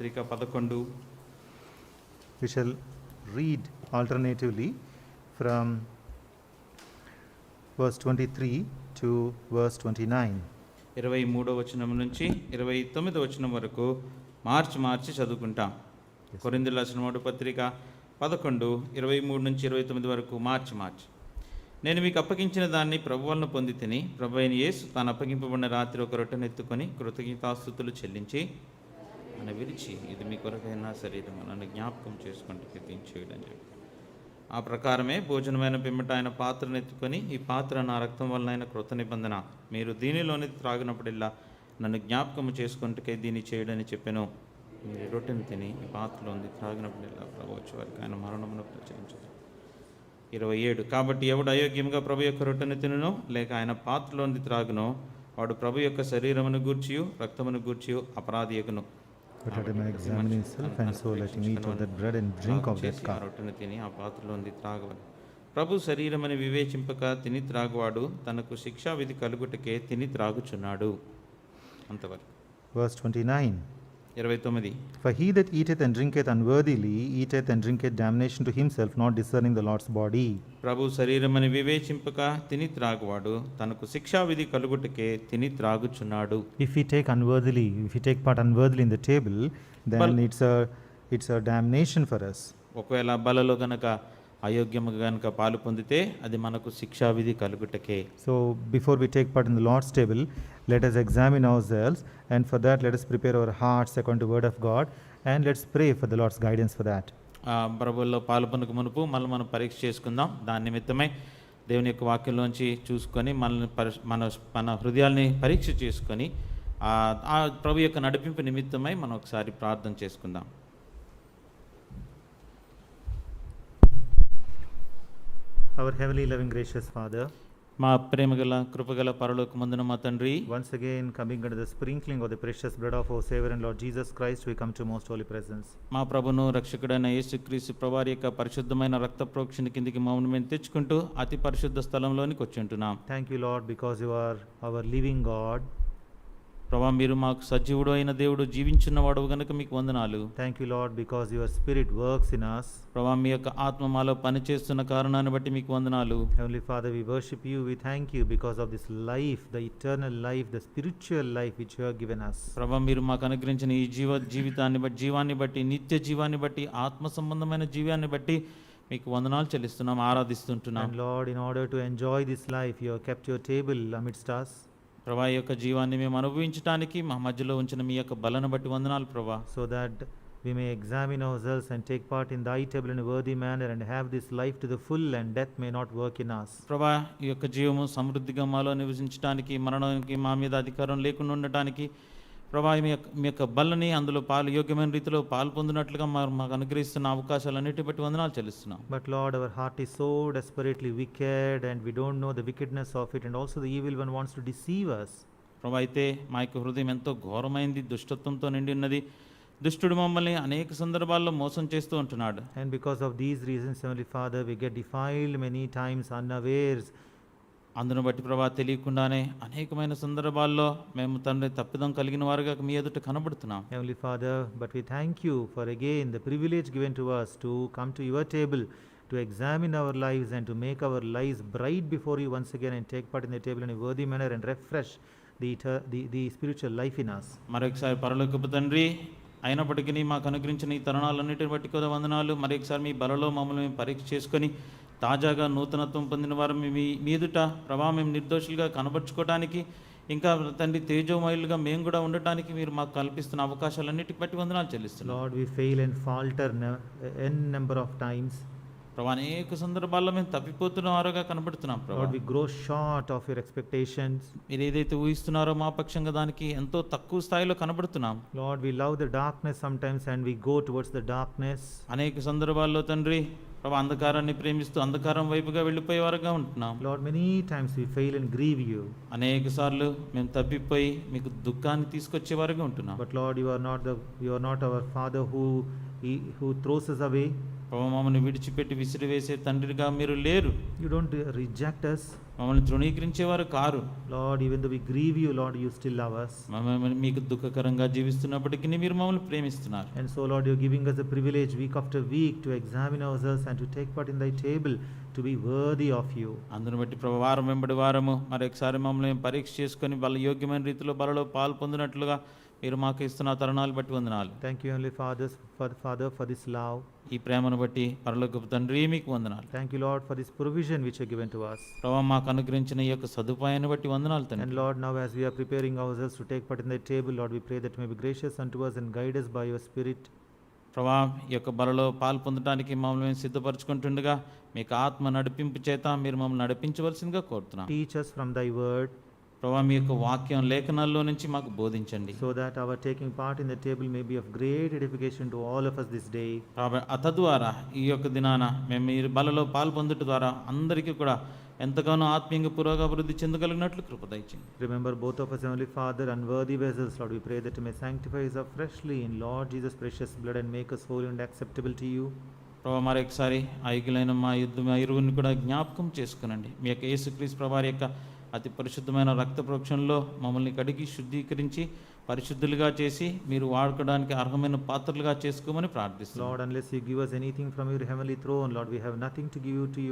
పత్రిక 11. We shall read alternatively from verse 23 to verse 29. 23వ వచనం నుంచి 29వ వచనం వరకు మార్చి చదువుకుంటాం. కొరింథీయులకు రాసిన మొదటి పత్రిక 11, 23 నుంచి 29 వరకు మార్చి. నేను మీకు అప్పగించిన దాన్ని ప్రభు వలన పొంది తిని, ప్రభు అయిన యేసు తాను అప్పగింపబడిన రాత్రి ఒక రొట్టెనెత్తుకొని కృతజ్ఞతాస్తుతులు చెల్లించి అని విరిచి, ఇది మీ కొరకైన శరీరం, నన్ను జ్ఞాపకం చేసుకుంటే చేయడం చెప్పి, ఆ ప్రకారమే భోజనమైన పిమ్మట ఆయన పాత్రను ఎత్తుకొని, ఈ పాత్ర నా రక్తం వలన అయిన కృత నిబంధన, మీరు దీనిలోని త్రాగినప్పుడల్లా నన్ను జ్ఞాపకం చేసుకుంటే దీన్ని చేయడని చెప్పాను. మీరు రొట్టెను తిని ఈ పాత్రలో ఉంది త్రాగినప్పుడల్లా ప్రభు వచ్చే వారికి ఆయన మరణమును ప్రచురించదు. 27 కాబట్టి ఎవడు అయోగ్యంగా ప్రభు యొక్క రొట్టెను తినునో లేక ఆయన పాత్రలోని త్రాగునో వాడు ప్రభు యొక్క శరీరమును గూర్చియు రక్తమును గూర్చియు అపరాధియగును. But let him examine himself, and so let him eat of that bread and drink of that cup. రొట్టెను తిని ఆ పాత్రలోని త్రాగవలెను. ప్రభు శరీరమని వివేచింపక తిని త్రాగువాడు తనకు శిక్షా విధి కలుగుటకే తిని త్రాగుచున్నాడు. అంతవరకు. Verse 29. 29. For he that eateth and drinketh unworthily eateth and drinketh damnation to himself, not discerning the Lord's body. ప్రభు శరీరమని వివేచింపక తిని త్రాగువాడు తనకు శిక్షా విధి కలుగుటకే తిని త్రాగుచున్నాడు. If we take part unworthily in the table, then it's a damnation for us. ఒకవేళ బలలో గనక అయోగ్యముగా గనక పాలు పొందితే అది మనకు శిక్షా విధి కలుగుటకే. So before we take part in the Lord's table, let us examine ourselves, and for that let us prepare our hearts according to the word of God, and let's pray for the Lord's guidance for that. ప్రభువులో పాలు పొందక మునుపు మనం పరీక్ష చేసుకుందాం. దాని నిమిత్తమై దేవుని యొక్క వాక్యంలోంచి చూసుకొని మన హృదయాల్ని పరీక్ష చేసుకొని ఆ ప్రభు యొక్క నడిపింపు నిమిత్తమై మనం ఒకసారి ప్రార్థన చేసుకుందాం. Our heavenly loving gracious Father, మా ప్రేమగల కృపగల పరలోకమందున మా తండ్రి, once again coming under the sprinkling of the precious blood of our Savior and Lord Jesus Christ, we come to most holy presence. మా ప్రభును రక్షకుడైన యేసుక్రీస్తు ప్రభువారి యొక్క పరిశుద్ధమైన రక్త ప్రోక్షణ కిందికి మమ్మల్ని మేము తెచ్చుకుంటూ అతి పరిశుద్ధ స్థలంలోనికి వచ్చి ఉంటున్నాం. Thank you, Lord, because you are our living God. ప్రభా, మీరు మాకు సజీవుడు అయిన దేవుడు, జీవించున్నవాడు గనుక మీకు వందనాలు. Thank you, Lord, because your Spirit works in us. ప్రభా, మీ యొక్క ఆత్మ మాలో పనిచేస్తున్న కారణాన్ని బట్టి మీకు వందనాలు. Heavenly Father, we worship you, we thank you because of this life, the eternal life, the spiritual life which you have given us. ప్రభా, మీరు మాకు అనుగ్రహించిన ఈ జీవాన్ని బట్టి నిత్య జీవాన్ని బట్టి ఆత్మ సంబంధమైన జీవాన్ని బట్టి మీకు వందనాలు చెల్లిస్తున్నాం, ఆరాధిస్తుంటున్నాం. And Lord, in order to enjoy this life, you have kept your table amidst us. ప్రభా, ఈ యొక్క జీవాన్ని మేము అనుభవించడానికి మా మధ్యలో ఉంచిన మీ యొక్క బలను బట్టి వందనాలు ప్రభా. So that we may examine ourselves and take part in thy table in a worthy manner and have this life to the full, and death may not work in us. ప్రభా, ఈ యొక్క జీవము సమృద్ధిగా మాలో నివసించడానికి, మరణానికి మా మీద అధికారం లేకుండా ఉండటానికి ప్రభా, మీ యొక్క బలని అందులో యోగ్యమైన రీతిలో పాలు పొందినట్లుగా మాకు అనుగ్రహిస్తున్న అవకాశాలన్నిటి బట్టి వందనాలు చెల్లిస్తున్నాం. But Lord, our heart is so desperately wicked, and we don't know the wickedness of it, and also the evil one wants to deceive us. ప్రభా, అయితే మా యొక్క హృదయం ఎంతో ఘోరమైంది, దుష్టత్వంతో నిండి ఉన్నది. దుష్టుడు మమ్మల్ని అనేక సందర్భాల్లో మోసం చేస్తూ ఉంటున్నాడు. And because of these reasons, Heavenly Father, we get defiled many times unawares. అందును బట్టి ప్రభా, తెలియకుండానే అనేకమైన సందర్భాల్లో మేము తండ్రి తప్పిదం కలిగిన వారుగా మీ ఎదుట కనబడుతున్నాం. Heavenly Father, but we thank you for again the privilege given to us to come to your table, to examine our lives and to make our lives bright before you once again, and take part in the table in a worthy manner and refresh the spiritual life in us. మరొకసారి పరలోకపు తండ్రి, అయినప్పటికీ మాకు అనుగ్రహించిన ఈ తరుణాలన్నిటిని బట్టి కూడా వందనాలు. మరొకసారి మీ బలలో మమ్మల్ని మేము పరీక్ష చేసుకొని తాజాగా నూతనత్వం పొందిన వారు మీ ఎదుట ప్రభా మేము నిర్దోషులుగా కనబరుచుకోవడానికి, ఇంకా తండ్రి తేజోమయులుగా మేము కూడా ఉండటానికి మీరు మాకు కల్పిస్తున్న అవకాశాలన్నిటికి బట్టి వందనాలు చెల్లిస్తున్నాం. Lord, we fail and falter n number of times. ప్రభా, అనేక సందర్భాల్లో మేము తప్పిపోతున్న వారుగా కనబడుతున్నాం. Lord, we grow short of your expectations. మీరు ఏదైతే ఊహిస్తున్నారో మా పక్షంగా దానికి ఎంతో తక్కువ స్థాయిలో కనబడుతున్నాం. Lord, we love the darkness sometimes and we go towards the darkness. అనేక సందర్భాల్లో తండ్రి ప్రభు అంధకారాన్ని ప్రేమిస్తూ అంధకారం వైపుగా వెళ్ళిపోయేవారుగా ఉంటున్నాం. Lord, many times we fail and grieve you. అనేక సార్లు మేము తప్పిపోయి మీకు దుఃఖాన్ని తీసుకొచ్చేవారుగా ఉంటున్నాం. But Lord, you are not our Father who throws us away. ప్రభు మమ్మల్ని విడిచిపెట్టి విసిరివేసే తండ్రిగా మీరు లేరు. You don't reject us. మమ్మల్ని తృణీకరించేవారు car. Lord, even though we grieve you, Lord, you still love us. మమ్మల్ని మీకు దుఃఖకరంగా జీవిస్తున్నప్పటికీ మీరు మమ్మల్ని ప్రేమిస్తున్నారు. And so, Lord, you're giving us a privilege week after week to examine ourselves and to take part in thy table to be worthy of you. అందును బట్టి ప్రభు వారం వెంబడి వారము మరొకసారి మమ్మల్ని పరీక్ష చేసుకొని వాళ్ళ యోగ్యమైన రీతిలో బలలో పాలు పొందినట్లుగా మీరు మాకు ఇస్తున్న తరుణాలు బట్టి వందనాలు. Thank you, Heavenly Father, for this love. ఈ ప్రేమను బట్టి పరలోకపు తండ్రి మీకు వందనాలు. Thank you, Lord, for this provision which you have given to us. ప్రభు మాకు అనుగ్రహించిన ఈ యొక్క సదుపాయాన్ని బట్టి వందనాలు And తండ్రి. Lord, now as we are preparing ourselves to take part in thy table, Lord, we pray that you may be gracious unto us and guide us by your Spirit. ప్రభా ఈ యొక్క బలలో పాలు పొందడానికి మమ్మల్ని మేము సిద్ధపరచుకుంటుండగా మీకు ఆత్మ నడిపింపు చేత మీరు మమ్మల్ని నడిపించవలసిందిగా కోరుతున్నాం. Teach us from thy word, ప్రభా మీ యొక్క వాక్యం లేఖనాల్లో నుంచి మాకు బోధించండి. so that our taking part in the table may be of great edification to all of us this day. తద్వారా ఈ యొక్క దినాన మేము ఈ బలలో పాలు పొందుట ద్వారా అందరికీ కూడా ఎంతగానో ఆత్మీయంగా పురోగభివృద్ధి చెందగలిగినట్లు కృప దయచేయండి. Remember both of us, Heavenly Father, unworthy vessels, Lord, we pray that you may sanctify us freshly in Lord Jesus' precious blood and make us holy and acceptable to you. ప్రభా మరొకసారి ఐక్యులైన మా ఇరువురిని కూడా జ్ఞాపకం చేసుకునండి. మీ యొక్క యేసుక్రీస్తు ప్రభు యొక్క అతి పరిశుద్ధమైన రక్త ప్రోక్షణలో మమ్మల్ని కడిగి శుద్ధీకరించి పరిశుద్ధులుగా చేసి మీరు వాడుకోవడానికి అర్హమైన పాత్రలుగా చేసుకోమని ప్రార్థిస్తున్నాం. Lord, unless you give us anything from your heavenly throne, Lord, we have nothing to give you to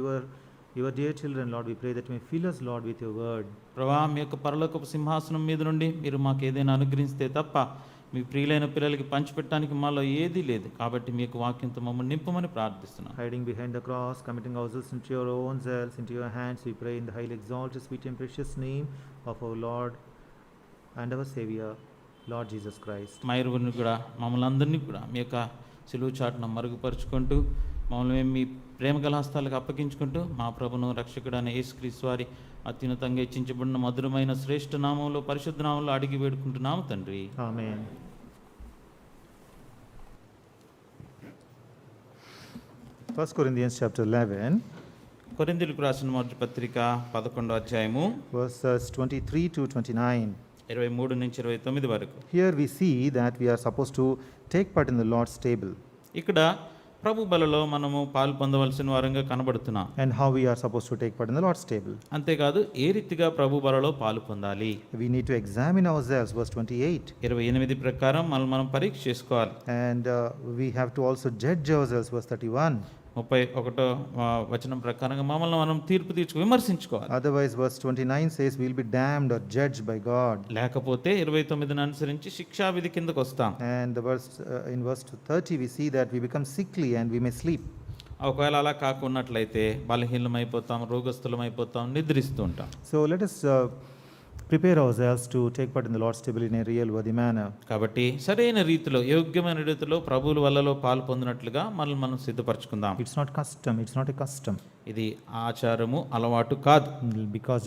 your dear children. Lord, we pray that you may fill us, Lord, with your word. ప్రభా మీ యొక్క పరలోకపు సింహాసనం మీద నుండి మీరు మాకు ఏదైనా అనుగ్రహిస్తే తప్ప మీ ప్రియులైన పిల్లలకి పంచిపెట్టడానికి మాలో ఏదీ లేదు. కాబట్టి మీ యొక్క వాక్యంతో మమ్మల్ని నింపమని ప్రార్థిస్తున్నాం. Hiding behind the cross, committing ourselves into your own selves, into your hands, we pray in the highly exalted, sweet and precious name of our Lord and our Savior, Lord Jesus Christ. మా ఇరువురిని కూడా మమ్మల్ని అందరినీ కూడా మీ యొక్క సిలువ చాటును మరుగుపరుచుకుంటూ మమ్మల్ని మేము మీ ప్రేమగల హస్తాలకు అప్పగించుకుంటూ మా ప్రభును రక్షకుడైన యేసుక్రీస్తు వారి అత్యున్నతంగా హెచ్చించబడిన మధురమైన శ్రేష్ఠ నామంలో పరిశుద్ధ నామంలో అడిగి వేడుకుంటున్నాము తండ్రి. Amen. First Corinthians chapter 11, కొరింథీయులకు రాసిన మొదటి పత్రిక 11వ అధ్యాయము verses 23 to 29. 23 నుంచి 29 వరకు. Here we see that we are supposed to take part in the Lord's table ఇక్కడ ప్రభు బలలో మనము పాలు పొందవలసిన వారంగా కనబడుతున్నాం. and how we are supposed to take part in the Lord's table. అంతేకాదు ఏ రీతిగా ప్రభు బలలో పాలు పొందాలి. We need to examine ourselves, verse 28. 28 ప్రకారం మనం పరీక్ష చేసుకోవాలి. And we have to also judge ourselves, verse 31. 31వ వచనం ప్రకారంగా మమ్మల్ని మనం తీర్పు విమర్శించుకోవాలి. Otherwise, verse 29 says we'll be damned or judged by God. లేకపోతే 29ని అనుసరించి శిక్షావిధి కిందకు వస్తాం. And in verse 30 we see that we become sickly and we may sleep. ఒకవేళ అలా కాకున్నట్లయితే బలహీనమైపోతాం, రోగస్థులమైపోతాం, నిద్రిస్తూ ఉంటాం. So let us prepare ourselves to take part in the Lord's table in a real worthy manner. కాబట్టి సరైన రీతిలో యోగ్యమైన రీతిలో ప్రభువుల వల్లలో పాలు పొందినట్లుగా మనల్ని మనం సిద్ధపరచుకుందాం. It's not custom, it's not a custom. ఇది ఆచారము, అలవాటు కాదు.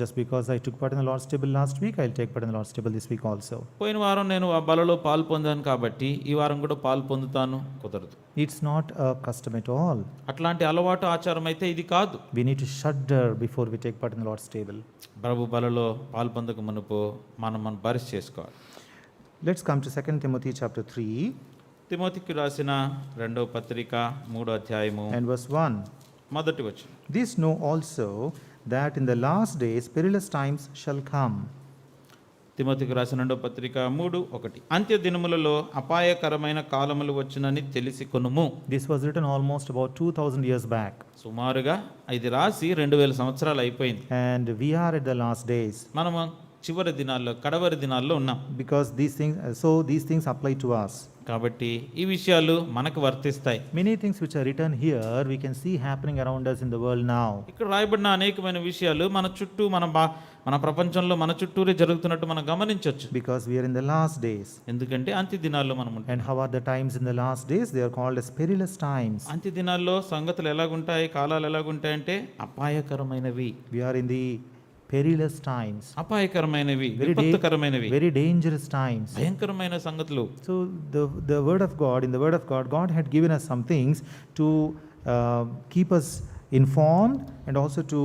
Just because I took part in the Lord's table last week, I'll take part in the Lord's table this week also. పోయిన వారం నేను ఆ బలలో పాలు పొందాను కాబట్టి ఈ వారం కూడా పాలు పొందుతాను, కుదరదు. It's not a custom at all. అట్లాంటి అలవాటు ఆచారం అయితే ఇది కాదు. We need to shudder before we take part in the Lord's table. ప్రభు బలలో పాలు పొందక మునుపు మనం పరిశ చేసుకోవాలి. Let's come to 2 Timothy chapter 3 తిమోతికి రాసిన 2వ పత్రిక 3వ అధ్యాయము and verse 1. మొదటి వచనం. This know also that in the last days perilous times shall come. తిమోతికి రాసిన 2వ పత్రిక 3:1. అంత్య దినములలో అపాయకరమైన కాలములు వచ్చునని తెలిసి కొనుము. This was written almost about 2000 years back. సుమారుగా ఇది రాసి 2000 సంవత్సరాలు అయిపోయింది. And we are at the last days. మనము చివరి దినాల్లో, కడవరి దినాల్లో ఉన్నాం. Because these things apply to us. కాబట్టి ఈ విషయాలు మనకు వర్తిస్తాయి. Many things which are written here we can see happening around us in the world now. ఇక్కడ రాయబడిన అనేకమైన విషయాలు మన చుట్టూ మన ప్రపంచంలో మన చుట్టూరే జరుగుతున్నట్టు మనం గమనించవచ్చు. Because we are in the last days. ఎందుకంటే అంత్య దినాల్లో మనం ఉంటాం. And how are the times in the last days? They are called as perilous times. అంత్య దినాల్లో సంగతులు ఎలాగుంటాయి, కాలాలు ఎలాగుంటాయంటే అపాయకరమైనవి. We are in the perilous times. అపాయకరమైనవి, విపత్తుకరమైనవి, very dangerous times. భయంకరమైన సంగతులు. So the word of God, in the word of God, God had given us some things to keep us informed and also to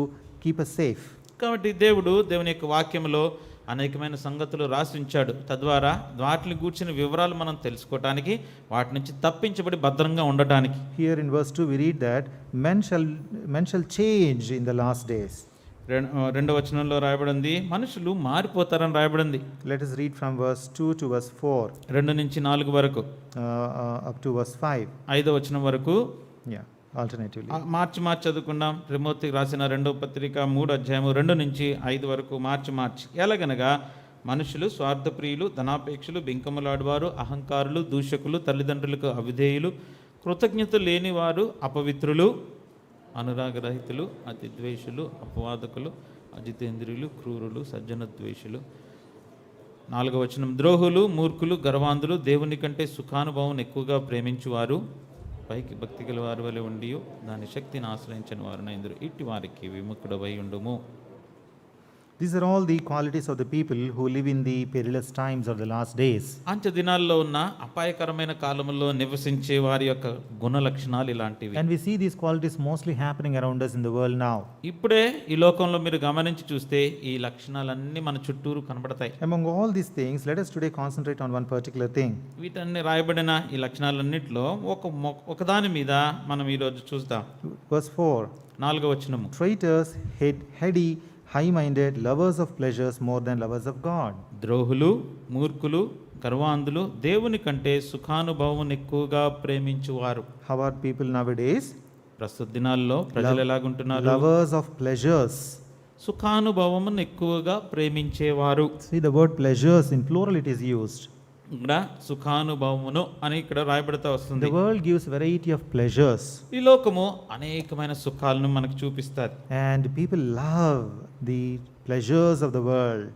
keep us safe. కాబట్టి దేవుని యొక్క వాక్యంలో అనేకమైన సంగతులు రాసి ఉంచాడు. తద్వారా వాటిని గూర్చిన వివరాలు మనం తెలుసుకోవటానికి, వాటి నుంచి తప్పించబడి భద్రంగా ఉండటానికి. Here in verse 2 we read that men shall change in the last days. రెండవ వచనంలో రాయబడింది మనుషులు మారిపోతారని రాయబడింది. Let us read from verse 2 to verse 4. 2 నుంచి 4 వరకు, up to verse 5. 5వ వచనం వరకు. Yeah, alternatively. మార్చి చదువుకుందాం. తిమోతికి రాసిన 2వ పత్రిక 3వ అధ్యాయము 2 నుంచి 5 వరకు మార్చి. ఎలాగనగా మనుషులు స్వార్థప్రియులు, ధనాపేక్షలు, బింకములాడువారు, అహంకారులు, దూషకులు, తల్లిదండ్రులకు అవిధేయులు, కృతజ్ఞత లేనివారు, అపవిత్రులు, అనురాగరహితులు, అతిద్వేషులు, అపవాదకులు, అజితేంద్రియులు, క్రూరులు, సజ్జనద్వేషులు. 4వ వచనం, ద్రోహులు, మూర్ఖులు, గర్వాంధులు, దేవుని కంటే సుఖానుభవం ఎక్కువగా ప్రేమించువారు, పైకి భక్తి గల వారి వలె ఉండి దాని శక్తిని ఆశ్రయించిన వారు ఇందురు, ఇట్టి వారికి విముఖుడవై ఉండుము. These are all the qualities of the people who live in the perilous times of the last days. అంత్య దినాల్లో ఉన్న అపాయకరమైన కాలంలో నివసించే వారి యొక్క గుణ లక్షణాలు ఇలాంటివి. And we see these qualities mostly happening around us in the world now. ఇప్పుడే ఈ లోకంలో మీరు గమనించి చూస్తే ఈ లక్షణాలన్నీ మన చుట్టూరు కనబడతాయి. Among all these things, let us today concentrate on one particular thing. వీటన్ని రాయబడిన ఈ లక్షణాలన్నింటిలో ఒకదాని మీద మనం ఈరోజు చూద్దాం. Verse 4. 4వ వచనము, Traitors, heady, high-minded, lovers of pleasures more than lovers of God. ద్రోహులు, మూర్ఖులు, గర్వాంధులు, దేవుని కంటే సుఖానుభవం ఎక్కువగా ప్రేమించువారు. How are people nowadays? ప్రస్తుత దినాల్లో ప్రజలు ఎలాగుంటున్నారు? Lovers of pleasures. సుఖానుభవమును ఎక్కువగా ప్రేమించేవారు. See, the word pleasures in plural it is used. ఇక్కడ సుఖానుభవమును అని ఇక్కడ రాయబడతా వస్తుంది. The world gives variety of pleasures. ఈ లోకము అనేకమైన సుఖాలను మనకు చూపిస్తారు. And people love the pleasures of the world.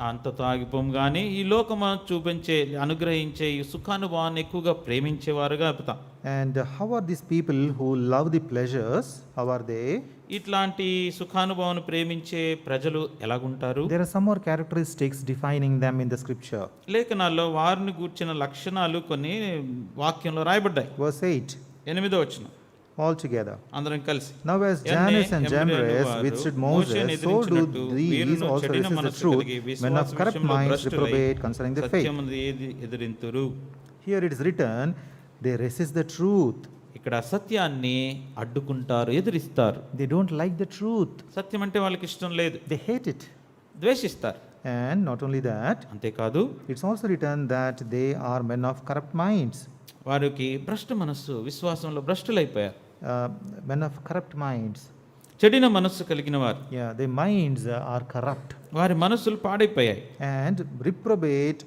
అంతతో ఆగిపోం కానీ ఈ లోకము చూపించే, అనుగ్రహించే ఈ సుఖానుభవాన్ని ఎక్కువగా ప్రేమించేవారుగా చెప్తాం. And how are these people who love the pleasures? How are they? ఇట్లాంటి సుఖానుభవాన్ని ప్రేమించే ప్రజలు ఎలాగుంటారు? There are some more characteristics defining them in the scripture. లేఖనాల్లో వారిని గూర్చిన లక్షణాలు కొన్ని వాక్యంలో రాయబడ్డాయి. Verse 8. 8వ వచనం, All together. అందరం కలిసి, Now as Jannes and Jambres withstood Moses, so do these also resist the truth, men of corrupt minds reprobate concerning the faith. ఎదిరింతురు. Here it is written, they resist the truth. ఇక్కడ సత్యాన్ని అడ్డుకుంటారు, ఎదిరిస్తారు. They don't like the truth. సత్యం అంటే వాళ్ళకి ఇష్టం లేదు, They hate it. ద్వేషిస్తారు. And not only that, అంతేకాదు it's also written that they are men of corrupt minds. వారికి భ్రష్ట మనస్సు, విశ్వాసంలో భ్రష్టులైపోయారు. Men of corrupt minds. చెడిన మనస్సు కలిగిన వారు. Yeah, their minds are corrupt. వారి మనస్సులు పాడైపోయాయి. And reprobate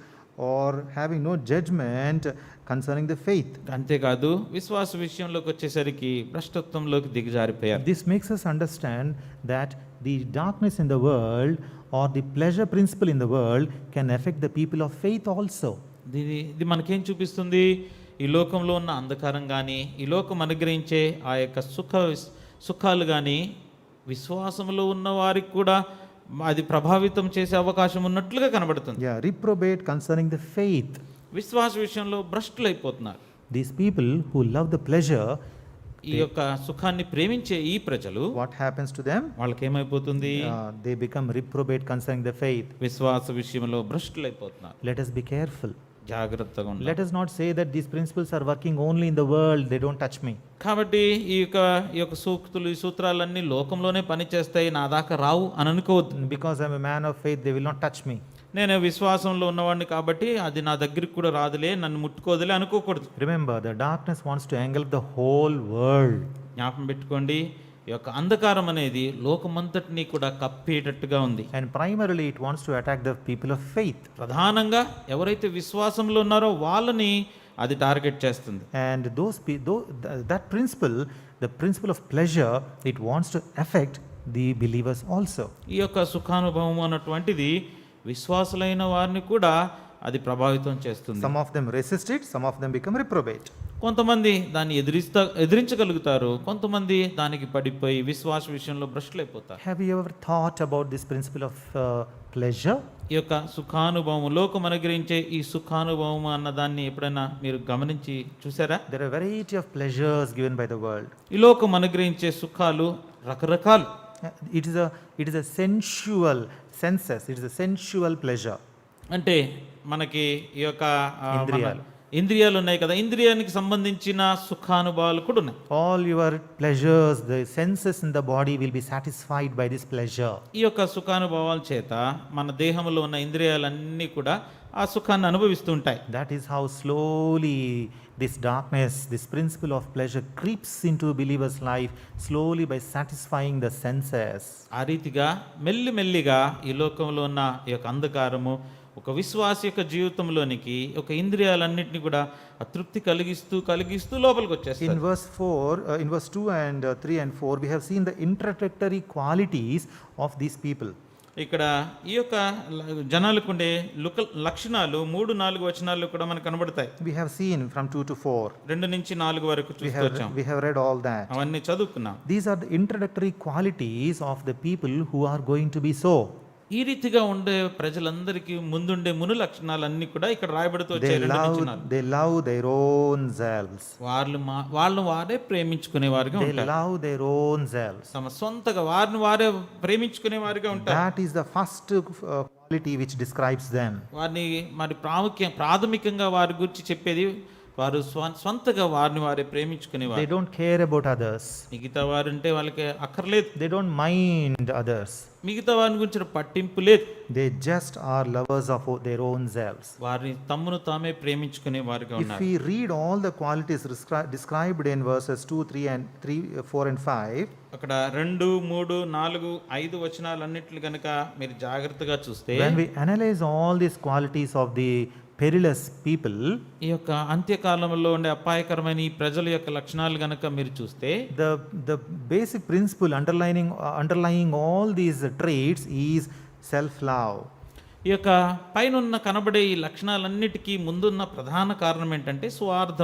or having no judgment concerning the faith. అంతేకాదు విశ్వాస విషయంలోకి వచ్చేసరికి భ్రష్టత్వంలోకి దిగజారిపోయారు. This makes us understand that the darkness in the world or the pleasure principle in the world can affect the people of faith also. ఇది మనకేం చూపిస్తుంది? ఈ లోకంలో ఉన్న అంధకారం కానీ, ఈ లోకం అనుగ్రహించే ఆ యొక్క సుఖాలు కానీ విశ్వాసంలో ఉన్న వారికి కూడా అది ప్రభావితం చేసే అవకాశం ఉన్నట్లుగా కనబడుతుంది. Yeah, reprobate concerning the faith. విశ్వాస విషయంలో భ్రష్టులైపోతున్నారు. These people who love the pleasure, ఈ యొక్క సుఖాన్ని ప్రేమించే ఈ ప్రజలు, what happens to them? వాళ్ళకి ఏమైపోతుంది? They become reprobate concerning the faith. విశ్వాస విషయంలో భ్రష్టులైపోతున్నారు. Let us be careful. జాగ్రత్తగా ఉండాలి. Let us not say that these principles are working only in the world, they don't touch me. కాబట్టి ఈ యొక్క సూక్తులు, ఈ సూత్రాలన్నీ లోకంలోనే పనిచేస్తాయి, నా దాకా రావు అని అనుకోవద్దు. Because I am a man of faith, they will not touch me. నేను విశ్వాసంలో ఉన్నవాడిని కాబట్టి అది నా దగ్గరికి కూడా రాదులే, నన్ను ముట్టుకోదులే అనుకోకూడదు. Remember, the darkness wants to engulf the whole world. జ్ఞాపకం పెట్టుకోండి, ఈ యొక్క అంధకారం అనేది లోకమంతటిని కూడా కప్పేటట్టుగా ఉంది. And primarily it wants to attack the people of faith. ప్రధానంగా ఎవరైతే విశ్వాసంలో ఉన్నారో వాళ్ళని అది టార్గెట్ చేస్తుంది. And that principle, the principle of pleasure, it wants to affect the believers also. ఈ యొక్క సుఖానుభవం అన్నటువంటిది విశ్వాసులైన వారిని కూడా అది ప్రభావితం చేస్తుంది. Some of them resist it, some of them become reprobate. కొంతమంది దాన్ని ఎదిరించగలుగుతారు, కొంతమంది దానికి పడిపోయి విశ్వాస విషయంలో భ్రష్టులైపోతారు. Have you ever thought about this principle of pleasure? ఈ యొక్క సుఖానుభవం, లోకం అనుగ్రహించే ఈ సుఖానుభవం అన్న దాన్ని ఎప్పుడైనా మీరు గమనించి చూసారా? There are a variety of pleasures given by the world. ఈ లోకం అనుగ్రహించే సుఖాలు రకరకాలు. It is a sensual senses. It is a sensual pleasure. అంటే మనకి ఈ యొక్క ఇంద్రియాలు. ఇంద్రియాలు ఉన్నాయి కదా, ఇంద్రియానికి సంబంధించిన సుఖానుభవాలు కూడా ఉన్నాయి. All your pleasures, the senses in the body will be satisfied by this pleasure. ఈ యొక్క సుఖానుభవాల చేత మన దేహంలో ఉన్న ఇంద్రియాలన్నీ కూడా ఆ సుఖాన్ని అనుభవిస్తూ ఉంటాయి. That is how slowly this darkness, this principle of pleasure creeps into believer's life, slowly by satisfying the senses. ఆ రీతిగా మెల్లిమెల్లిగా ఈ లోకంలో ఉన్న ఈ యొక్క అంధకారము ఒక విశ్వాస యొక్క జీవితంలోనికి ఒక ఇంద్రియాలన్నింటినీ కూడా తృప్తి కలిగిస్తూ లోపలికి వచ్చేస్తుంది. In verse 4, in verse 2 and 3 and 4, we have seen the introductory qualities of these people. ఇక్కడ ఈ యొక్క జనాలకు ఉండే లక్షణాలు 3-4 వచనాల్లో కూడా మనకు కనబడతాయి. We have seen from 2 to 4. 2 నుంచి 4 వరకు చూసుకొచ్చాం. We have read all that. అవన్నీ చదువుకున్నాం. These are the introductory qualities of the people who are going to be so. ఈ రీతిగా ఉండే ప్రజలందరికీ ముందుండే మును లక్షణాలన్నీ కూడా ఇక్కడ రాయబడుతూ వచ్చాయి. They love their own selves. వాళ్ళు వారే ప్రేమించుకునే వారిగా They ఉంటారు. love their own selves. తమ సొంతగా వారిని వారే ప్రేమించుకునే వారిగా ఉంటారు. That is the first quality which describes them. వారిని మరి ప్రాథమికంగా వారి గురించి చెప్పేది వారు సొంతగా వారిని వారే ప్రేమించుకునేవారు. They don't care about others. మిగతా వారు అంటే వాళ్ళకి అక్కర్లేదు. They don't mind others. మిగతా వారిని గురించిన పట్టింపు లేదు. They just are lovers of their own selves. వారిని తమ్మును తామే ప్రేమించుకునే వారిగా If ఉన్నారు. we read all the qualities described in verses 2, 3, 4 and 5, అక్కడ 2, 3, 4, 5 వచనాలన్నిట్లు గనుక మీరు జాగ్రత్తగా చూస్తే, when we analyze all these qualities of the perilous people, ఈ యొక్క అంత్యకాలంలో ఉండే అపాయకరమైన ఈ ప్రజల యొక్క లక్షణాలు గనక మీరు చూస్తే, the basic principle underlying all these traits is self-love. ఈ యొక్క పైన కనబడే ఈ లక్షణాలన్నిటికీ ముందున్న ప్రధాన కారణం ఏంటంటే స్వార్థ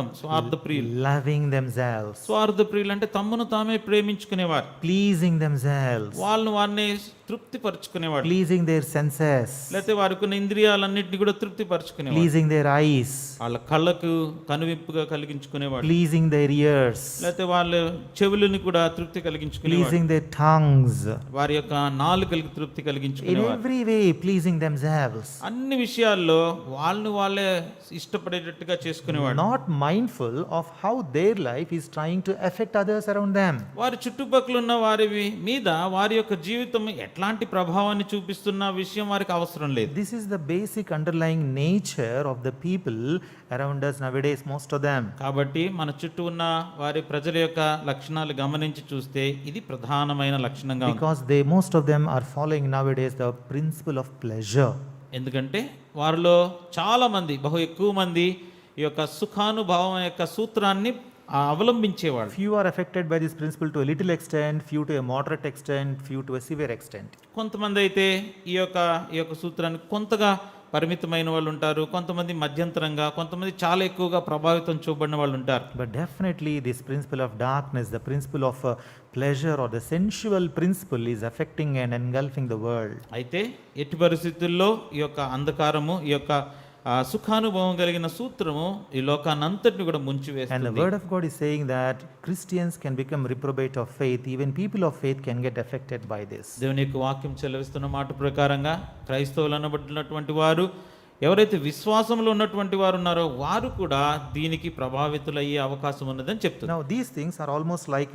ప్రియులు. Loving themselves. స్వార్థ ప్రియులు అంటే తమ్మును తామే ప్రేమించుకునేవారు, Pleasing themselves. వారిని తృప్తిపరచుకునేవాడు, Pleasing their senses. లేకపోతే వారికి ఉన్న ఇంద్రియాలన్నింటినీ కూడా తృప్తిపరచుకునేవాడు, Pleasing their eyes. వాళ్ళ కళ్ళకు కనువిప్పుగా కలిగించుకునేవాడు, Pleasing their ears. లేకపోతే వాళ్ళ చెవులని కూడా తృప్తి కలిగించుకునేవాడు, Pleasing their tongues. వారి యొక్క నాలుకలకు తృప్తి In కలిగించుకునేవాడు. every way pleasing themselves. అన్ని విషయాల్లో వాళ్ళే ఇష్టపడేటట్టుగా చేసుకునేవాడు, Not mindful of how their life is trying to affect others around them. వారి చుట్టుపక్కల ఉన్న వారి మీద వారి యొక్క జీవితం ఎట్లాంటి ప్రభావాన్ని చూపిస్తున్న విషయం వారికి అవసరం లేదు. This is the basic underlying nature of the people around us nowadays, most of them. కాబట్టి మన చుట్టూ ఉన్న వారి ప్రజల యొక్క లక్షణాలు గమనించి చూస్తే ఇది ప్రధానమైన లక్షణంగా ఉంది. Because most of them are following nowadays the principle of pleasure. ఎందుకంటే వారిలో చాలా మంది, ఎక్కువ మంది ఈ యొక్క సుఖానుభవం యొక్క సూత్రాన్ని అవలంబించేవాళ్ళు. Few are affected by this principle to a little extent, few to a moderate extent, few to a severe extent. కొంతమంది అయితే ఈ యొక్క సూత్రాన్ని కొంతగా పరిమితమైన వాళ్ళు ఉంటారు, కొంతమంది మధ్యంతరంగా, కొంతమంది చాలా ఎక్కువగా ప్రభావితం చూపబడిన వాళ్ళు ఉంటారు. But definitely this principle of darkness, the principle of pleasure or the sensual principle is affecting and engulfing the world. అయితే ఎట్టి పరిస్థితుల్లో ఈ యొక్క అంధకారము, ఈ యొక్క సుఖానుభవం కలిగిన సూత్రము ఈ లోకాన్నంతటిని కూడా And the ముంచివేస్తుంది. word of God is saying that Christians can become reprobate of faith. Even people of faith can get affected by this. దేవుని యొక్క వాక్యం చెలవిస్తున్న మాట ప్రకారంగా క్రైస్తవులు అనబడినటువంటి వారు, ఎవరైతే విశ్వాసంలో ఉన్నటువంటి వారు ఉన్నారో వారు కూడా దీనికి ప్రభావితులయ్యే అవకాశం ఉన్నదని చెప్తున్నారు. Now these things are almost like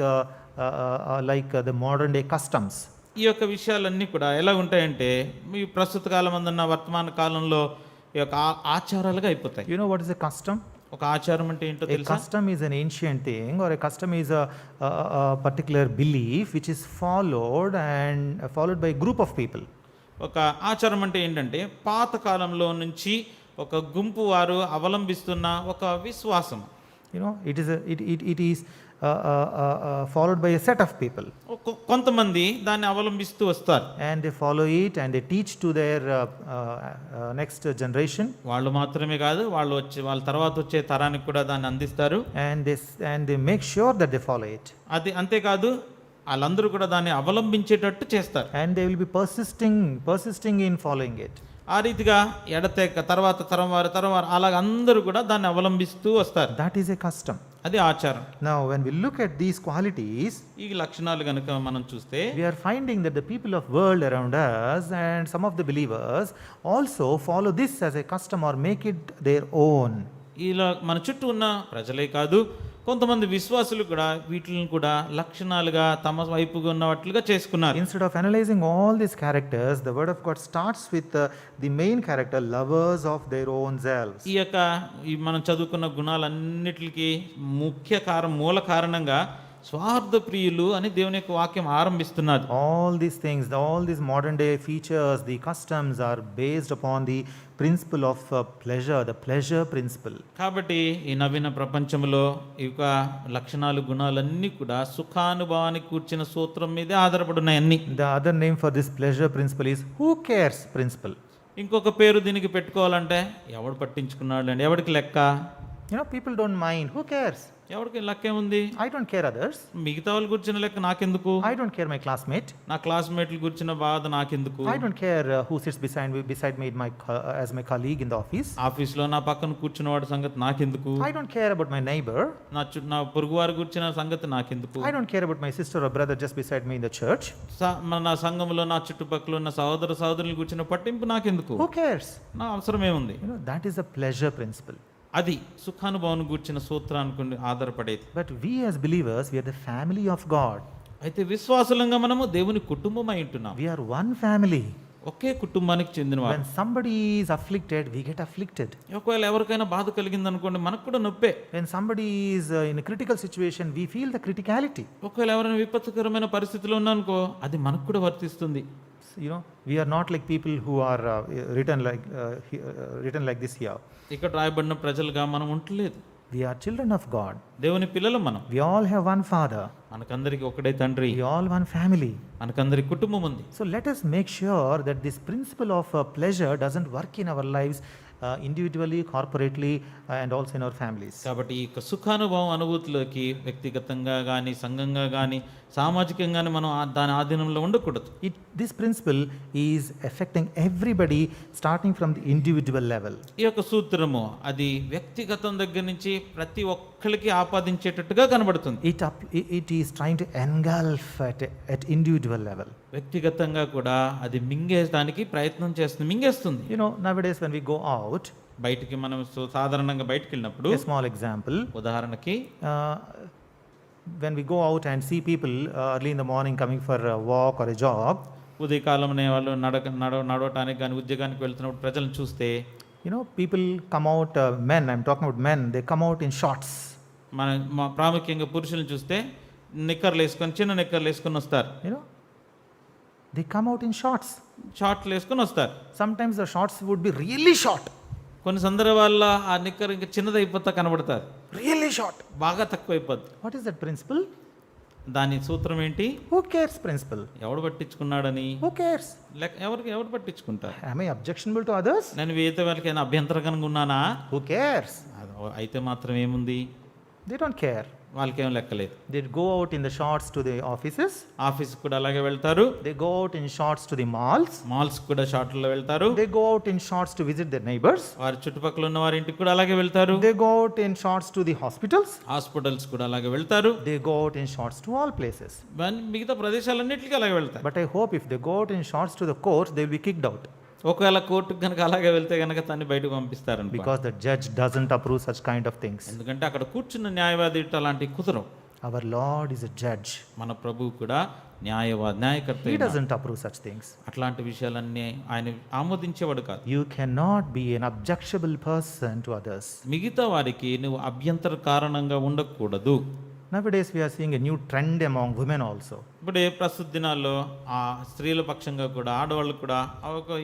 the modern day customs. ఈ యొక్క విషయాలన్నీ కూడా ఎలా ఉంటాయంటే మీ ప్రస్తుత కాలం అందున్న వర్తమాన కాలంలో ఈ యొక్క ఆచారాలుగా అయిపోతాయి. You know what is a custom? ఒక ఆచారం అంటే ఏంటో A తెలుసా? custom is an ancient thing, or a custom is a particular belief which is followed by a group of people. ఒక ఆచారం అంటే ఏంటంటే పాత కాలంలో నుంచి ఒక గుంపు వారు అవలంబిస్తున్న ఒక విశ్వాసం. You know, it is followed by a set of people, కొంతమంది దాన్ని అవలంబిస్తూ వస్తారు. and they follow it and they teach to their next generation, వాళ్ళు మాత్రమే కాదు, వాళ్ళ తర్వాత వచ్చే తరానికి కూడా దాన్ని అందిస్తారు. and they make sure that they follow it, అది అంతేకాదు వాళ్ళందరూ కూడా దాన్ని అవలంబించేటట్టు చేస్తారు. and they will be persisting in following it. ఆ రీతిగా ఎడతెక్క తర్వాత తరం వారు అలాగ అందరూ కూడా దాన్ని అవలంబిస్తూ వస్తారు. That is a custom. అది ఆచారం. Now when we look at these qualities, ఈ లక్షణాలు కనుక మనం చూస్తే we are finding that the people of world around us and some of the believers also follow this as a custom or make it their own. ఇలా మన చుట్టూ ఉన్న ప్రజలే కాదు, కొంతమంది విశ్వాసులు కూడా వీటిని కూడా లక్షణాలుగా తమ వైపుగా ఉన్నట్లుగా చేసుకున్నారు. Instead of analyzing all these characters, the word of God starts with the main character, lovers of their own selves. ఈ మనం చదువుకున్న గుణాలన్నిటికీ మూల కారణంగా స్వార్థ ప్రియులు అని దేవుని యొక్క వాక్యం ఆరంభిస్తున్నది. All these things, all these modern day features, the customs are based upon the principle of pleasure, the pleasure principle. కాబట్టి ఈ నవీన ప్రపంచంలో ఈ లక్షణాలు గుణాలన్నీ కూడా సుఖానుభవానికి కూర్చిన సూత్రం మీదే ఆధారపడి ఉన్నాయి అన్ని. The other name for this pleasure principle is who cares principle. ఇంకొక పేరు దీనికి పెట్టుకోవాలంటే ఎవడు పట్టించుకున్నాడు అండి, ఎవడికి లెక్క. You know, people don't mind, who cares. ఎవరికి లెక్కే ఉంది. I don't care others. మిగతా వాళ్ళు కూర్చున్న లెక్క నాకెందుకు. I don't care my classmate. నా క్లాస్మేట్లు కూర్చున్న బాధ నాకెందుకు. I don't care who sits beside me as my colleague in the office. ఆఫీస్లో నా పక్కన కూర్చున్న వాడి సంగతి నాకెందుకు. I don't care about my neighbor. నా పొరుగువారు కూర్చున్న సంగతి నాకెందుకు. I don't care about my sister or brother just beside me in the church. నా సంఘంలో నా చుట్టుపక్కల ఉన్న సహోదరులు కూర్చున్న పట్టింపు నాకెందుకు. Who cares. నా అవసరమేముంది. You know, that is a pleasure principle. అది సుఖానుభవం కూర్చిన సూత్రానికి ఆధారపడేది. But we as believers, we are the family of God. అయితే విశ్వాసులంగా మనము దేవుని కుటుంబం అయి ఉంటున్నాం. We are one family. ఒకే కుటుంబానికి చెందినవారు. When somebody is afflicted, we get afflicted. ఒకవేళ ఎవరికైనా బాధ కలిగింది అనుకోండి, మనకు కూడా నొప్పే. When somebody is in a critical situation, we feel the criticality. ఒకవేళ ఎవరైనా విపత్కరమైన పరిస్థితిలో ఉన్నానుకో, అది మనకు కూడా వర్తిస్తుంది. You know, we are not like people who are written like this here. ఇక్కడ రాయబడిన ప్రజలుగా మనం ఉండలేదు. We are children of God. దేవుని పిల్లలు మనం. We all have one father. మనకందరికి ఒకటే తండ్రి. We all one family. మనకందరి కుటుంబం ఉంది. So let us make sure that this principle of pleasure doesn't work in our lives individually, corporately, and also in our families. కాబట్టి ఈ సుఖానుభవం అనుభూతిలోకి వ్యక్తిగతంగా కానీ సంఘంగా కానీ సామాజికంగానే మనం దాని ఆధీనంలో ఉండకూడదు. This principle is affecting everybody starting from the individual level. ఈ యొక్క సూత్రము అది వ్యక్తిగతం దగ్గర నుంచి ప్రతి ఒక్కరికి ఆపాదించేటట్టుగా కనబడుతుంది. It is trying to engulf at individual level. వ్యక్తిగతంగా కూడా అది మింగేయడానికి ప్రయత్నం చేస్తుంది, మింగేస్తుంది. You know, nowadays when we go out, బయటికి మనం సాధారణంగా బయటికి వెళ్ళినప్పుడు, a small example, ఉదాహరణకి when we go out and see people early in the morning coming for a walk or a jog, ఉదయకాలంలో వాళ్ళు నడవటానికి కానీ ఉద్యోగానికి వెళ్తున్నప్పుడు ప్రజలను చూస్తే, you know, people come out, men, I'm talking about men, they come out in shorts. మన ప్రాముఖ్యంగా పురుషులను చూస్తే చిన్న నిక్కర్లు వేసుకొని వస్తారు. You know, they come out in shorts. షార్ట్లు వేసుకొని వస్తారు. Sometimes the shorts would be really short. కొన్ని సందర్భాల్లో ఆ నిక్కర్ ఇంకా చిన్నదైపోతా కనబడతారు. Really short. బాగా తక్కువైపోద్ది. What is that principle? దాని సూత్రం ఏంటి? Who cares principle? ఎవడు పట్టించుకున్నాడని. Who cares? ఎవరు పట్టించుకుంటారు? Am I objectionable to others? నేను వేరే వాళ్ళకి ఏమైనా అభ్యంతరకరంగా ఉన్నానా? Who cares? అయితే మాత్రం ఏముంది? They don't care. వాళ్ళకేం లెక్కలేదు. They go out in the shorts to the offices. Office కూడా అలాగే వెళ్తారు. They go out in shorts to the malls. Malls కూడా షార్ట్లో వెళ్తారు. They go out in shorts to visit their neighbors. వారి చుట్టుపక్కల ఉన్న వారి ఇంటికి కూడా అలాగే వెళ్తారు. They go out in shorts to the hospitals. Hospitals కూడా అలాగే వెళ్తారు. They go out in shorts to all places. మిగతా ప్రదేశాలన్నిటికీ అలాగే వెళ్తారు. But I hope if they go out in shorts to the court, they will be kicked out. ఒకవేళ కోర్టుకు కనుక అలాగే వెళ్తే కనుక తన్ని బయటకు పంపిస్తారని. Because the judge doesn't approve such kind of things. ఎందుకంటే అక్కడ కూర్చున్న న్యాయవాది అలాంటి కుదరవు. Our Lord is a judge. మన ప్రభువు కూడా న్యాయకర్త. He doesn't approve such things. అట్లాంటి విషయాలన్నీ ఆయన ఆమోదించేవాడు కాదు. You cannot be an objectionable person to others. మిగతా వారికి నువ్వు అభ్యంతర కారణంగా ఉండకూడదు. Nowadays we are seeing a new trend among women also. ఇప్పుడు ప్రస్తుత దినాల్లో ఆ స్త్రీల పక్షంగా కూడా ఆడవాళ్ళకు కూడా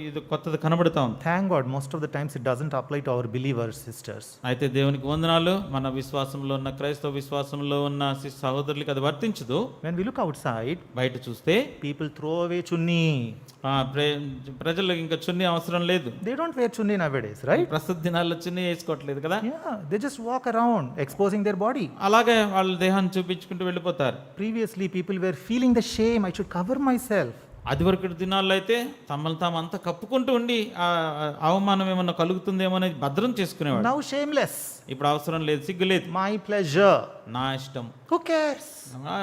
ఇది కొత్తది కనబడుతా ఉంది. Thank God, most of the times it doesn't apply to our believers, sisters. అయితే దేవునికి వందనాలు, మన విశ్వాసంలో ఉన్న క్రైస్తవ విశ్వాసంలో ఉన్న సహోదరులకి అది వర్తించదు. When we look outside, బయట చూస్తే people throw away chunni. ప్రజలకు ఇంకా చున్నీ అవసరం లేదు. They don't wear chunni nowadays, right? ప్రస్తుత దినాల్లో చున్నీ వేసుకోవట్లేదు కదా. Yeah, they just walk around exposing their body. అలాగే వాళ్ళ దేహాన్ని చూపించుకుంటూ వెళ్ళిపోతారు. Previously, people were feeling the shame, I should cover myself. అది వరకు దినాల్లో అయితే తమను తాము అంతా కప్పుకుంటూ ఉండి ఆ అవమానం ఏమన్నా కలుగుతుందేమో అనేది భద్రం చేసుకునేవాడు. Now shameless. ఇప్పుడు అవసరం లేదు, సిగ్గు లేదు. My pleasure. నా ఇష్టం. Who cares?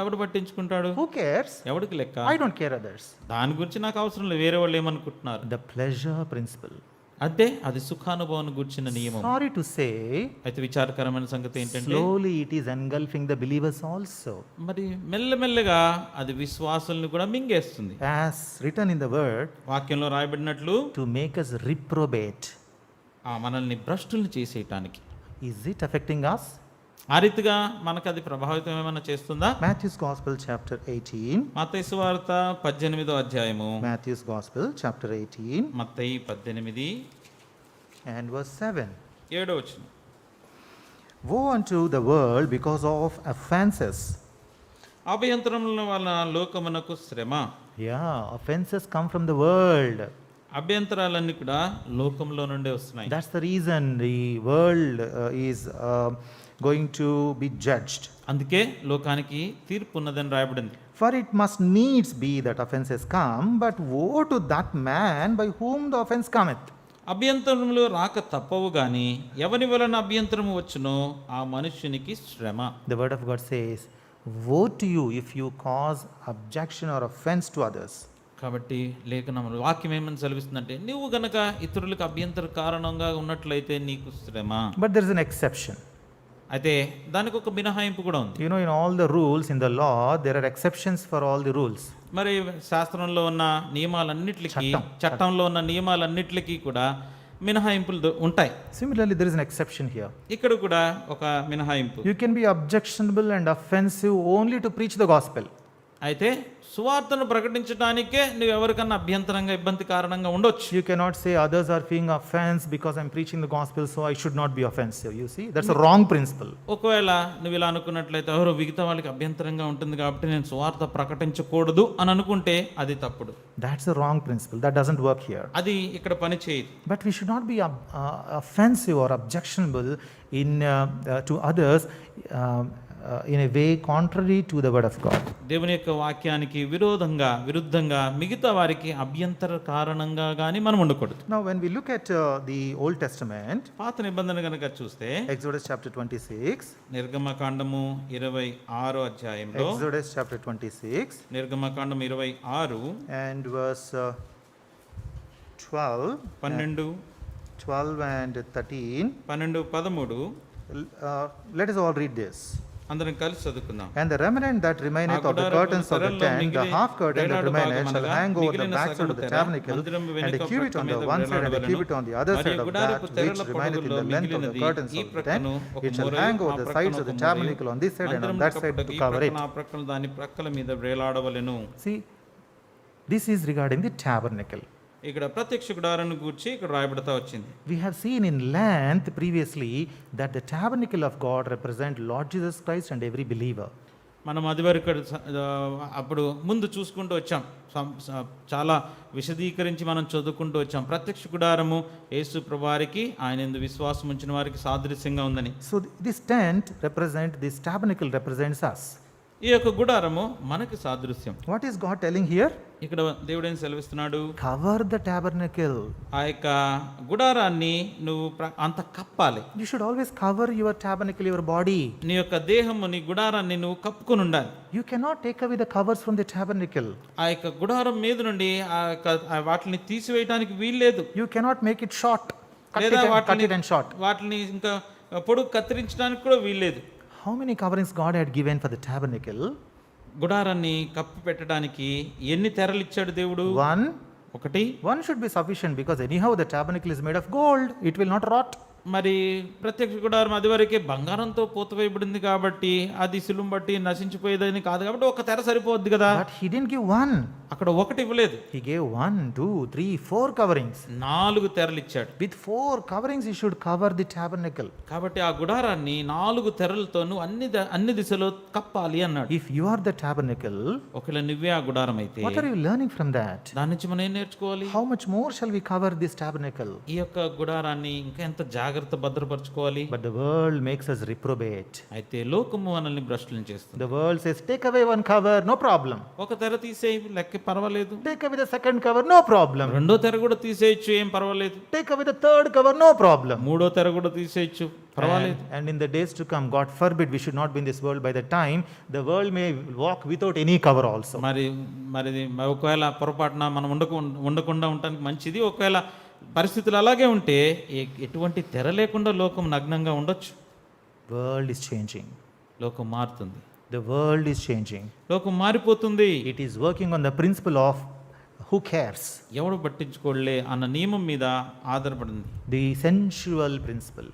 ఎవడు పట్టించుకుంటాడు? Who cares? ఎవడికి లెక్క? I don't care others. దాని గురించి నాకు అవసరం లేదు, వేరే వాళ్ళు ఏమనుకుంటున్నారు. The pleasure principle. అంటే అది సుఖానుభవం గురించిన నియమం. Sorry to say, అయితే విచారకరమైన సంగతి ఏంటంటే slowly it is engulfing the believers also. మరి మెల్లమెల్లగా అది విశ్వాసుల్ని కూడా మింగేస్తుంది. As written in the word, వాక్యంలో రాయబడినట్లు to make us reprobate. మనల్ని భ్రష్టుల్ని చేసేయటానికి. Is it affecting us? ఆ రీతిగా మనకు అది ప్రభావితం ఏమైనా చేస్తుందా? Matthew's Gospel chapter 18. మత్తయి సువార్త 18వ అధ్యాయము. Matthew's Gospel chapter 18 Mattayi 18 and verse 7. 7వ వచనం. Woe unto the world because of offenses. అభ్యంతరముల వలన లోకమునకు శ్రమ. Yeah, offenses come from the world. అభ్యంతరాలన్నీ కూడా లోకంలో నుండే వస్తున్నాయి. That's the reason the world is going to be judged. అందుకే లోకానికి తీర్పు ఉన్నదని రాయబడింది. For it must needs be that offenses come, but woe to that man by whom the offense cometh. అభ్యంతరములు రాక తప్పవు గాని ఎవని వలన అభ్యంతరము వచ్చునో ఆ మనుష్యునికి శ్రమ. The word of God says, woe to you if you cause objection or offense to others. కాబట్టి లేఖనములు వాక్యం ఏమని సెలవిస్తుందంటే నువ్వు గనక ఇతరులకు అభ్యంతర కారణంగా ఉన్నట్లయితే నీకు శ్రమ. But there is an exception. అయితే దానికి ఒక మినహాయింపు కూడా ఉంది. You know, in all the rules in the law, there are exceptions for all the rules. మరి శాస్త్రంలో ఉన్న నియమాలన్నిటికీ, చట్టంలో ఉన్న నియమాలన్నిటికీ కూడా మినహాయింపులు ఉంటాయి. Similarly, there is an exception here. ఇక్కడ కూడా ఒక మినహాయింపు. You can be objectionable and offensive only to preach the gospel. అయితే సువార్తను ప్రకటించడానికే నువ్వు ఎవరికన్నా అభ్యంతరంగా ఇబ్బంది కారణంగా ఉండొచ్చు. You cannot say others are feeling offense because I'm preaching the gospel, so I should not be offensive. You see, that's a wrong principle. ఒకవేళ నువ్వు ఇలా అనుకున్నట్లయితే ఎవరో మిగతా వాళ్ళకి అభ్యంతరంగా ఉంటుంది కాబట్టి నేను సువార్త ప్రకటించకూడదు అని అనుకుంటే అది తప్పుడు. That's a wrong principle. That doesn't work here. అది ఇక్కడ పని చేయదు. But we should not be offensive or objectionable to others in a way contrary to the word of God. దేవుని యొక్క వాక్యానికి విరుద్ధంగా మిగతా వారికి అభ్యంతర కారణంగా గాని మనం ఉండకూడదు. Now when we look at the Old Testament, పాత నిబంధన గనుక చూస్తే Exodus chapter 26, నిర్గమకాండము 26వ అధ్యాయంలో, Exodus chapter 26 నిర్గమకాండం 26 and verse 12 and 13. 12-13 Let us all read this. అందరం కలిసి చదువుకుందాం. And the remnant that remaineth of the curtains of the tent, the half curtain that remaineth, shall hang over the backside of the tabernacle, and a cubit on the one side and a cubit on the other side of that which remaineth in the length of the curtains of the tent. It shall hang over the sides of the tabernacle on this side and on that side to cover it. దాని ప్రక్కల మీద వేలాడవలెను. See, this is regarding the tabernacle. ఇక్కడ ప్రత్యక్ష గుడారాన్ని గూర్చి ఇక్కడ రాయబడతా వచ్చింది. We have seen in length previously that the tabernacle of God represents Lord Jesus Christ and every believer. మనం అది వరకు అప్పుడు ముందు చూసుకుంటూ వచ్చాం, చాలా విశదీకరించి మనం చదువుకుంటూ వచ్చాం. ప్రత్యక్ష గుడారము యేసు ప్రభువారికి, ఆయన యందు విశ్వాసం ఉంచిన వారికి సాదృశ్యంగా ఉందని. So this tent this tabernacle represents us. ఈ యొక్క గుడారము మనకి సాదృశ్యం. What is God telling here? ఇక్కడ దేవుడు ఏం సెలవిస్తున్నాడు? Cover the tabernacle. ఆ యొక్క గుడారాన్ని నువ్వు అంత కప్పాలి. You should always cover your tabernacle, your body. నీ యొక్క దేహము, నీ గుడారాన్ని నువ్వు కప్పుకొని ఉండాలి. You cannot take away the covers from the tabernacle. ఆ యొక్క గుడారం మీద నుండి వాటిని తీసివేయడానికి వీల్లేదు. You cannot make it short. Cut it and short. వాటిని ఇంకా పొడుగు కత్తిరించడానికి కూడా వీల్లేదు. How many coverings God had given for the tabernacle? గుడారాన్ని కప్పి పెట్టడానికి ఎన్ని తెరలు ఇచ్చాడు దేవుడు? One should be sufficient because anyhow the tabernacle is made of gold, it will not rot. మరి ప్రత్యక్ష గుడారం అది వరకే బంగారంతో పూతవేయబడింది కాబట్టి అది సిలుం బట్టి నశించిపోయేదని కాదు కాబట్టి ఒక తెర సరిపోద్ది కదా. But he didn't give one. అక్కడ ఒకటి ఇవ్వలేదు, He gave 1, 2, 3, 4 coverings. 4 తెరలు ఇచ్చాడు. With 4 coverings, he should cover the tabernacle. కాబట్టి ఆ గుడారాన్ని 4 తెరలతోనూ అన్ని దిశలో కప్పాలి అన్నాడు. If you are the tabernacle, ఒకవేళ నువ్వే ఆ గుడారం అయితే what are you learning from that? దాని నుంచి మనం ఏం నేర్చుకోవాలి? How much more shall we cover this tabernacle? ఈ యొక్క గుడారాన్ని ఇంకా ఎంత జాగ్రత్త భద్రపరచుకోవాలి. But the world makes us reprobate. అయితే లోకము మనల్ని భ్రష్టులను చేస్తుంది. The world says, take away one cover, no problem. ఒక తెర తీసేయి, లెక్క పర్వాలేదు. Take away the second cover, no problem. రెండో తెర కూడా తీసేయచ్చు, ఏం పర్వాలేదు. Take away the third cover, no problem. మూడో తెర కూడా తీసేయచ్చు, పర్వాలేదు. And in the days to come, God forbid, we should not be in this world. By the time, the world may walk without any cover also. మరి ఒకవేళ పొరపాటున మనం ఉండకుండా ఉండటానికి మంచిది. ఒకవేళ పరిస్థితులు అలాగే ఉంటే ఎటువంటి తెర లేకుండా లోకం నగ్నంగా ఉండొచ్చు. World is changing. లోకం మారుతుంది. The world is changing. లోకం మారిపోతుంది. It is working on the principle of who cares. ఎవడు పట్టించుకోలే అన్న నియమం మీద ఆధారపడింది. The sensual principle.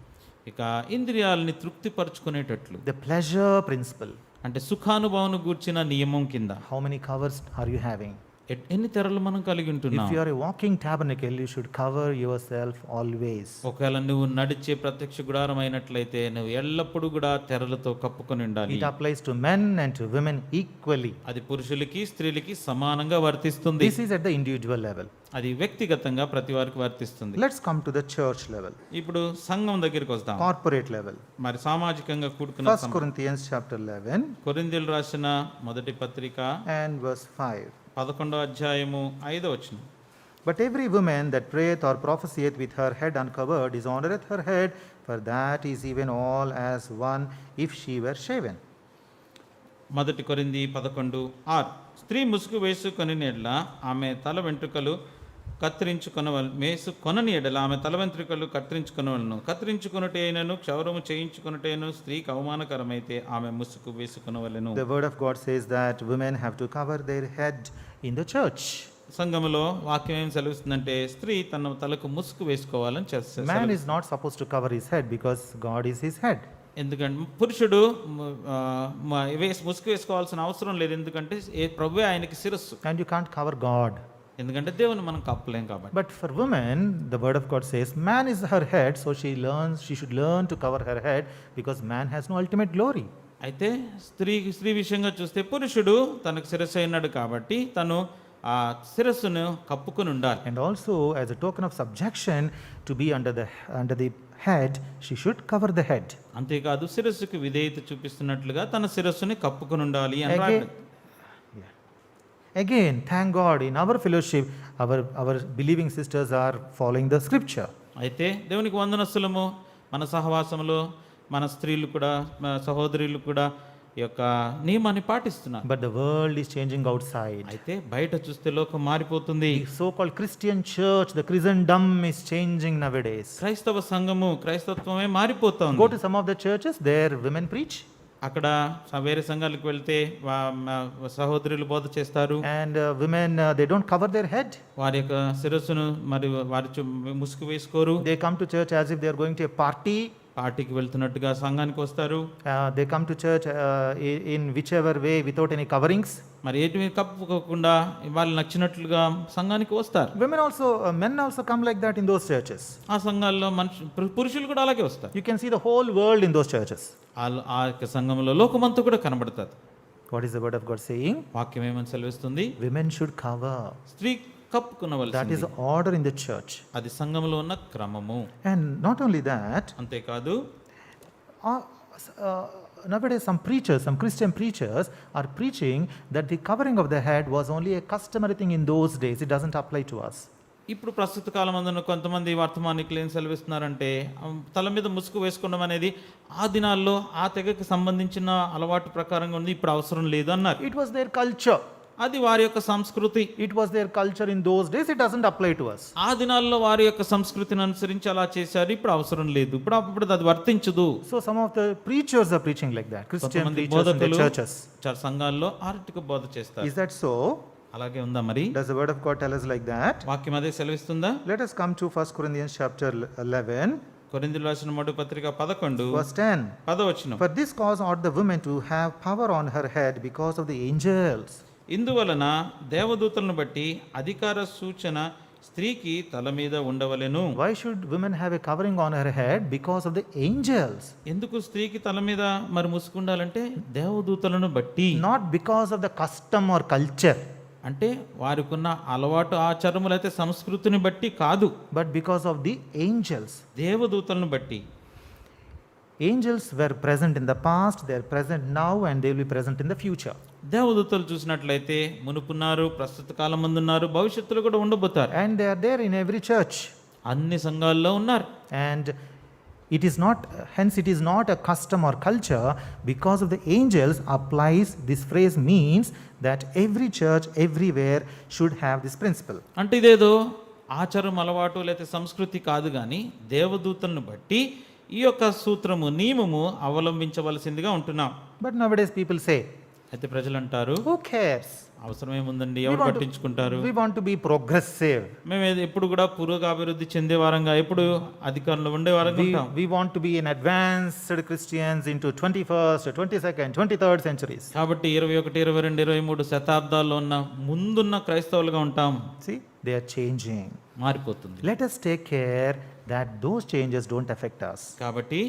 ఇక ఇంద్రియాలని తృప్తిపరచుకునేటట్లు, The pleasure principle. అంటే సుఖానుభవం గూర్చిన నియమం కింద How many covers are you having? ఎన్ని తెరలు మనం కలిగి ఉంటున్నాం? If you are a walking tabernacle, you should cover yourself always. ఒకవేళ నువ్వు నడిచే ప్రత్యక్ష గుడారం అయినట్లయితే నువ్వు ఎల్లప్పుడూ కూడా తెరలతో కప్పుకొని ఉండాలి. It applies to men and to women equally. అది పురుషులకి స్త్రీలకి సమానంగా వర్తిస్తుంది. This is at the individual level. అది వ్యక్తిగతంగా ప్రతి వారికి వర్తిస్తుంది. Let's come to the church level. ఇప్పుడు సంఘం దగ్గరికి వస్తాం. Corporate level. మరి సామాజికంగా కూడుకున్న 1 Corinthians chapter 11 కొరింథీయులు రాసిన మొదటి పత్రిక and verse 5. 11వ అధ్యాయము 5వ వచనం. But every woman that prayeth or prophesieth with her head uncovered is honoreth her head, for that is even all as one if she were shaven. మొదటి కొరింథీ 11:6. స్త్రీ ముసుగు వేసుకొని ఎడల ఆమె తల వెంట్రుకలు వేసుకొనని ఎడల ఆమె తల వెంట్రుకలు కత్తిరించుకొనవలను. కత్తిరించుకొనుటైనను క్షౌరము చేయించుకొనుటైనను స్త్రీకి అవమానకరమైతే ఆమె ముసుగు వేసుకొనవలెను. The word of God says that women have to cover their head in the church. సంఘములో వాక్యం ఏం సెలవిస్తుందంటే స్త్రీ తన తలకు ముసుగు వేసుకోవాలని చేస్తారు. Man is not supposed to cover his head because God is his head. ఎందుకంటే పురుషుడు ముసుగు వేసుకోవాల్సిన అవసరం లేదు, ఎందుకంటే ప్రభువే ఆయనకి శిరస్సు. And you can't cover God. ఎందుకంటే దేవుని మనం కప్పలేం కాబట్టి. But for women, the word of God says, man is her head, so she should learn to cover her head because man has no ultimate glory. అయితే స్త్రీ విషయంగా చూస్తే పురుషుడు తనకు శిరస్సు అయినాడు కాబట్టి తను ఆ శిరస్సును కప్పుకొని ఉండాలి. And also as a token of subjection to be under the head, she should cover the head. అంతేకాదు శిరస్సుకు విధేయత చూపిస్తున్నట్లుగా తన శిరస్సుని కప్పుకొని ఉండాలి అని. Again, thank God, in our fellowship, our believing sisters are following the scripture. అయితే దేవునికి వందనస్తులము, మన సహవాసంలో మన స్త్రీలు కూడా సహోదరులు కూడా ఈ యొక్క నియమాన్ని పాటిస్తున్నారు. But the world is changing outside. అయితే బయట చూస్తే లోకం మారిపోతుంది. The so-called Christian church, the Christendom is changing nowadays. క్రైస్తవ సంఘము, క్రైస్తవత్వమే మారిపోతుంది. Go to some of the churches, there women preach. అక్కడ వేరే సంఘాలకు వెళ్తే సహోదరులు బోధ చేస్తారు. And women, they don't cover their head. వారి యొక్క శిరస్సును మరి వారి ముసుగు వేసుకోరు. They come to church as if they are going to a party. పార్టీకి వెళ్తున్నట్టుగా సంఘానికి వస్తారు. They come to church in whichever way without any coverings. మరి ఏటి కప్పుకోకుండా వాళ్ళు నచ్చినట్లుగా సంఘానికి వస్తారు. Men also come like that in those churches. ఆ సంఘాల్లో పురుషులు కూడా అలాగే వస్తారు. You can see the whole world in those churches. ఆ యొక్క సంఘంలో లోకమంతా కూడా కనబడుతుంది. What is the word of God saying? వాక్యం ఏమని సెలవిస్తుంది? Women should cover. స్త్రీ కప్పుకునవలసింది. That is the order in the church. అది సంఘంలో ఉన్న క్రమము. And not only that, అంతేకాదు nowadays some Christian preachers are preaching that the covering of the head was only a customary thing in those days. It doesn't apply to us. ఇప్పుడు ప్రస్తుత కాలం అందున కొంతమంది వర్తమానికులు ఏం సెలవిస్తున్నారంటే తల మీద ముసుగు వేసుకోవడం అనేది ఆ దినాల్లో ఆ తెగకి సంబంధించిన అలవాటు ప్రకారంగా ఉంది, ఇప్పుడు అవసరం లేదు అన్నారు. It was their culture. అది వారి యొక్క సంస్కృతి. It was their culture in those days. It doesn't apply to us. ఆ దినాల్లో వారి యొక్క సంస్కృతిని అనుసరించి అలా చేశారు, ఇప్పుడు అవసరం లేదు, ఇప్పుడు అది వర్తించదు. So some of the preachers are preaching like that. Christian preachers in the churches. సంఘాల్లో ఆర్టిక బోధ చేస్తారు. Is that so? అలాగే ఉందా మరి? Does the word of God tell us like that? వాక్యం అదే సెలవిస్తుందా? Let us come to 1 Corinthians chapter 11. కొరింథీయులకు రాసిన మొదటి పత్రిక 11 verse 10. 10 For this cause ought the woman to have power on her head because of the angels. ఇందువలన దేవదూతలను బట్టి అధికార సూచన స్త్రీకి తల మీద ఉండవలెను. Why should women have a covering on her head? Because of the angels. ఎందుకు స్త్రీకి తల మీద మరి ముసుకుండాలంటే దేవదూతలను బట్టి, Not because of the custom or culture, అంటే వారికున్న అలవాటు ఆచారములైతే సంస్కృతిని బట్టి కాదు, but because of the angels. దేవదూతలను బట్టి. Angels were present in the past, they are present now, and they will be present in the future. దేవదూతలు చూసినట్లయితే మునుపున్నారు, ప్రస్తుత కాలం ముందున్నారు, భవిష్యత్తులో కూడా ఉండబోతారు. And they are there in every church. అన్ని సంఘాల్లో ఉన్నారు. And it is not, hence it is not a custom or culture. Because of the angels applies, this phrase means that every church everywhere should have this principle. అంటే ఇదేదో ఆచారం అలవాటు లేకపోతే సంస్కృతి కాదు, కానీ దేవదూతలను బట్టి ఈ యొక్క సూత్రము నియమము అవలంబించవలసిందిగా ఉంటున్నాం. But nowadays people say, అయితే ప్రజలు అంటారు, who cares? అవసరమేముందండి, We ఎవరు want to- పట్టించుకుంటారు, We want to be progressive. మేము ఎప్పుడు కూడా పురోగాభివృద్ధి చెందే వారంగా, ఎప్పుడు అధికారంలో ఉండే వారంగా ఉంటాం. We want to be an advanced Christians into 21st, 22nd, 23rd centuries. కాబట్టి 21, 22, 23 శతాబ్దాల్లో ఉన్న ముందున్న క్రైస్తవులుగా ఉంటాం. See, they are changing. మారిపోతుంది. Let us take care that those changes don't affect us. కాబట్టి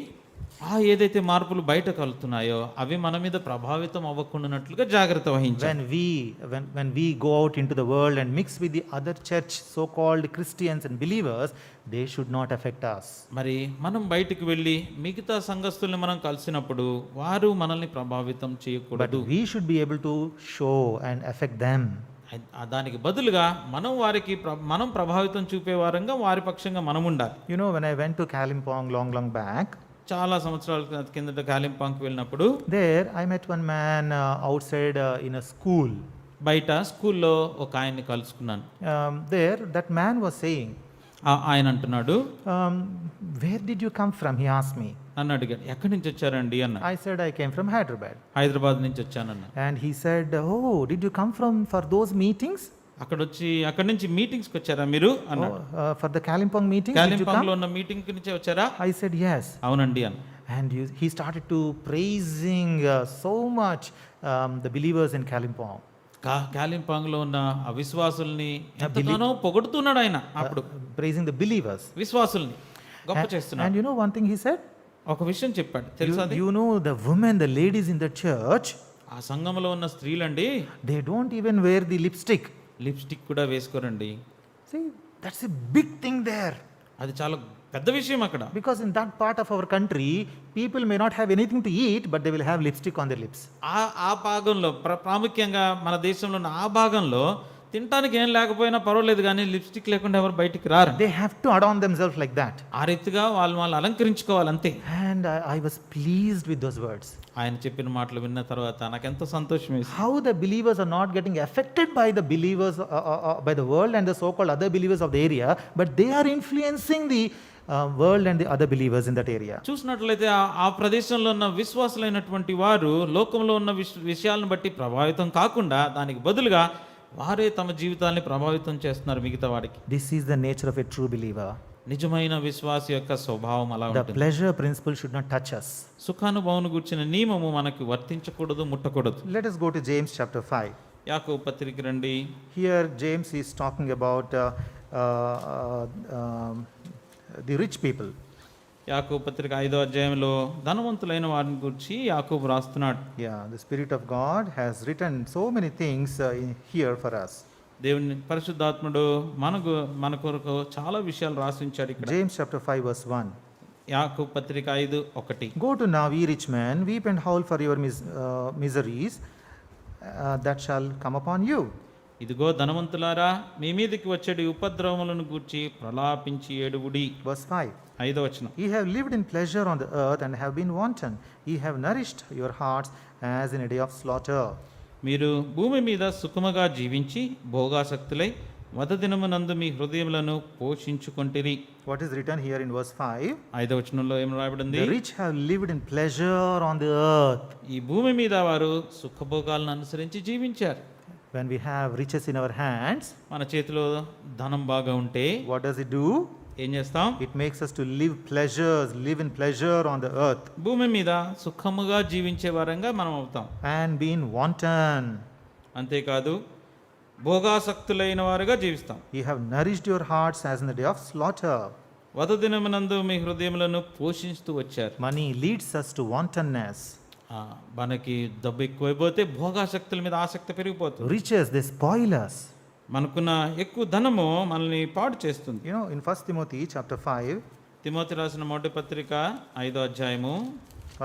ఏదైతే మార్పులు బయట కలుగుతున్నాయో అవి మన మీద ప్రభావితం అవ్వకుండానట్లుగా జాగ్రత్త వహించాలి. When we go out into the world and mix with the other church, so-called Christians and believers, they should not affect us. మరి మనం బయటికి వెళ్ళి మిగతా సంఘస్థుల్ని మనం కలిసినప్పుడు వారు మనల్ని ప్రభావితం But చేయకూడదు. we should be able to show and affect them. దానికి బదులుగా మనం వారికి మనం ప్రభావితం చూపే వారంగా వారి పక్షంగా మనం ఉండాలి. You know, when I went to Kalimpong long back, చాలా సంవత్సరాల కిందట కాలింపాంకి వెళ్ళినప్పుడు there I met one man outside in a school. బయట స్కూల్లో ఒక ఆయన్ని కలుసుకున్నాను. There, that man was saying, ఆయన అంటున్నాడు, where did you come from? He asked me. నన్ను అడిగాడు, ఎక్కడి నుంచి వచ్చారండి అన్న. I said, I came from Hyderabad. Hyderabad నుంచి వచ్చానన్న. And he said, oh, did you come for those meetings? అక్కడి నుంచి మీటింగ్స్కి వచ్చారా మీరు అన్నాడు. For the Kalimpong meetings, did you కాలింపాంగ్లో come? ఉన్న మీటింగ్ నుంచి వచ్చారా? I said, yes. అవునండి అన్న. And he started to praising so much the believers in Kalimpong. కాలింపాంగ్లో ఉన్న అవిశ్వాసుల్ని ఎంతగానో పొగడుతున్నాడు ఆయన. అప్పుడు Praising the believers. విశ్వాసుల్ని గొప్ప చేస్తున్నాడు. And you know one thing he said? ఒక విషయం చెప్పాడు, తెలుసా అది? You know, the women, the ladies in the church, ఆ సంఘంలో ఉన్న స్త్రీలండి they don't even wear the lipstick. Lipstick కూడా వేసుకోరండి. See, that's a big thing there. అది చాలా పెద్ద విషయం అక్కడ. Because in that part of our country, people may not have anything to eat, but they will have lipstick on their lips. ఆ భాగంలో ప్రాముఖ్యంగా మన దేశంలో ఉన్న ఆ భాగంలో తినడానికి ఏం లేకపోయినా పర్వాలేదు, కానీ లిప్స్టిక్ లేకుండా ఎవరు బయటికి రారు. They have to adorn themselves like that. ఆ రీతిగా వాళ్ళు అలంకరించుకోవాలి అంతే. And I was pleased with those words. ఆయన చెప్పిన మాటలు విన్న తర్వాత నాకు ఎంతో సంతోషం వేసింది. How the believers are not getting affected by the believers, by the world and the so-called other believers of the area, but they are influencing the world and the other believers in that area. చూసినట్లయితే ఆ ప్రదేశంలో ఉన్న విశ్వాసులైనటువంటి వారు లోకంలో ఉన్న విషయాలను బట్టి ప్రభావితం కాకుండా దానికి బదులుగా వారే తమ జీవితాన్ని ప్రభావితం చేస్తున్నారు మిగతా వాడికి. This is the nature of a true believer. నిజమైన విశ్వాసి యొక్క స్వభావం అలా The ఉంటుంది. pleasure principle should not touch us. సుఖానుభవం గురించిన నియమము మనకు వర్తించకూడదు, ముట్టకూడదు. Let us go to James chapter 5. యాకోబు పత్రిక రండి. Here James is talking about the rich people. యాకోబు పత్రిక 5వ అధ్యాయంలో ధనవంతులైన వారిని గురించి యాకోబు రాస్తున్నాడు. Yeah, the Spirit of God has written so many things here for us. దేవుని పరిశుద్ధాత్ముడు మన కొరకు చాలా విషయాలు రాసి ఉంచాడు ఇక్కడ. James chapter 5 verse 1. యాకోబు పత్రిక 5:1. Go to now, ye rich men, weep and howl for your miseries that shall come upon you. ఇదిగో ధనవంతులారా, మీ మీదకి వచ్చేటి ఉపద్రవములను గూర్చి ప్రలాపించి ఏడువుడి. Verse 5. 5వ వచనం. Ye have lived in pleasure on the earth and have been wanton. Ye have nourished your hearts as in a day of slaughter. మీరు భూమి మీద సుఖముగా జీవించి భోగాసక్తులై వదదినమునందు మీ హృదయములను పోషించుకొంటిరి. What is written here in verse 5? 5వ వచనంలో ఏం రాయబడింది? The rich have lived in pleasure on the earth. ఈ భూమి మీద వారు సుఖభోగాలను అనుసరించి జీవించారు. When we have riches in our hands, మన చేతిలో ధనం బాగా ఉంటే what does it do? ఏం చేస్తాం? It makes us to live in pleasure on the earth భూమి మీద సుఖముగా జీవించే వారంగా మనం అవుతాం. and be in wanton. అంతేకాదు భోగాసక్తులైన వారుగా జీవిస్తాం. Ye have nourished your hearts as in the day of slaughter. వధ దినమునందు మీ హృదయములను పోషిస్తూ వచ్చారు. Money leads us to wantonness. మనకి డబ్బు ఎక్కువైపోతే భోగాసక్తుల మీద ఆసక్తి పెరిగిపోతుంది. Riches, they spoil us. మనకున్న ఎక్కువ ధనము మనల్ని పాడు చేస్తుంది. You know, in 1 Timothy chapter 5, Timothy రాసిన మొదటి పత్రిక 5వ అధ్యాయము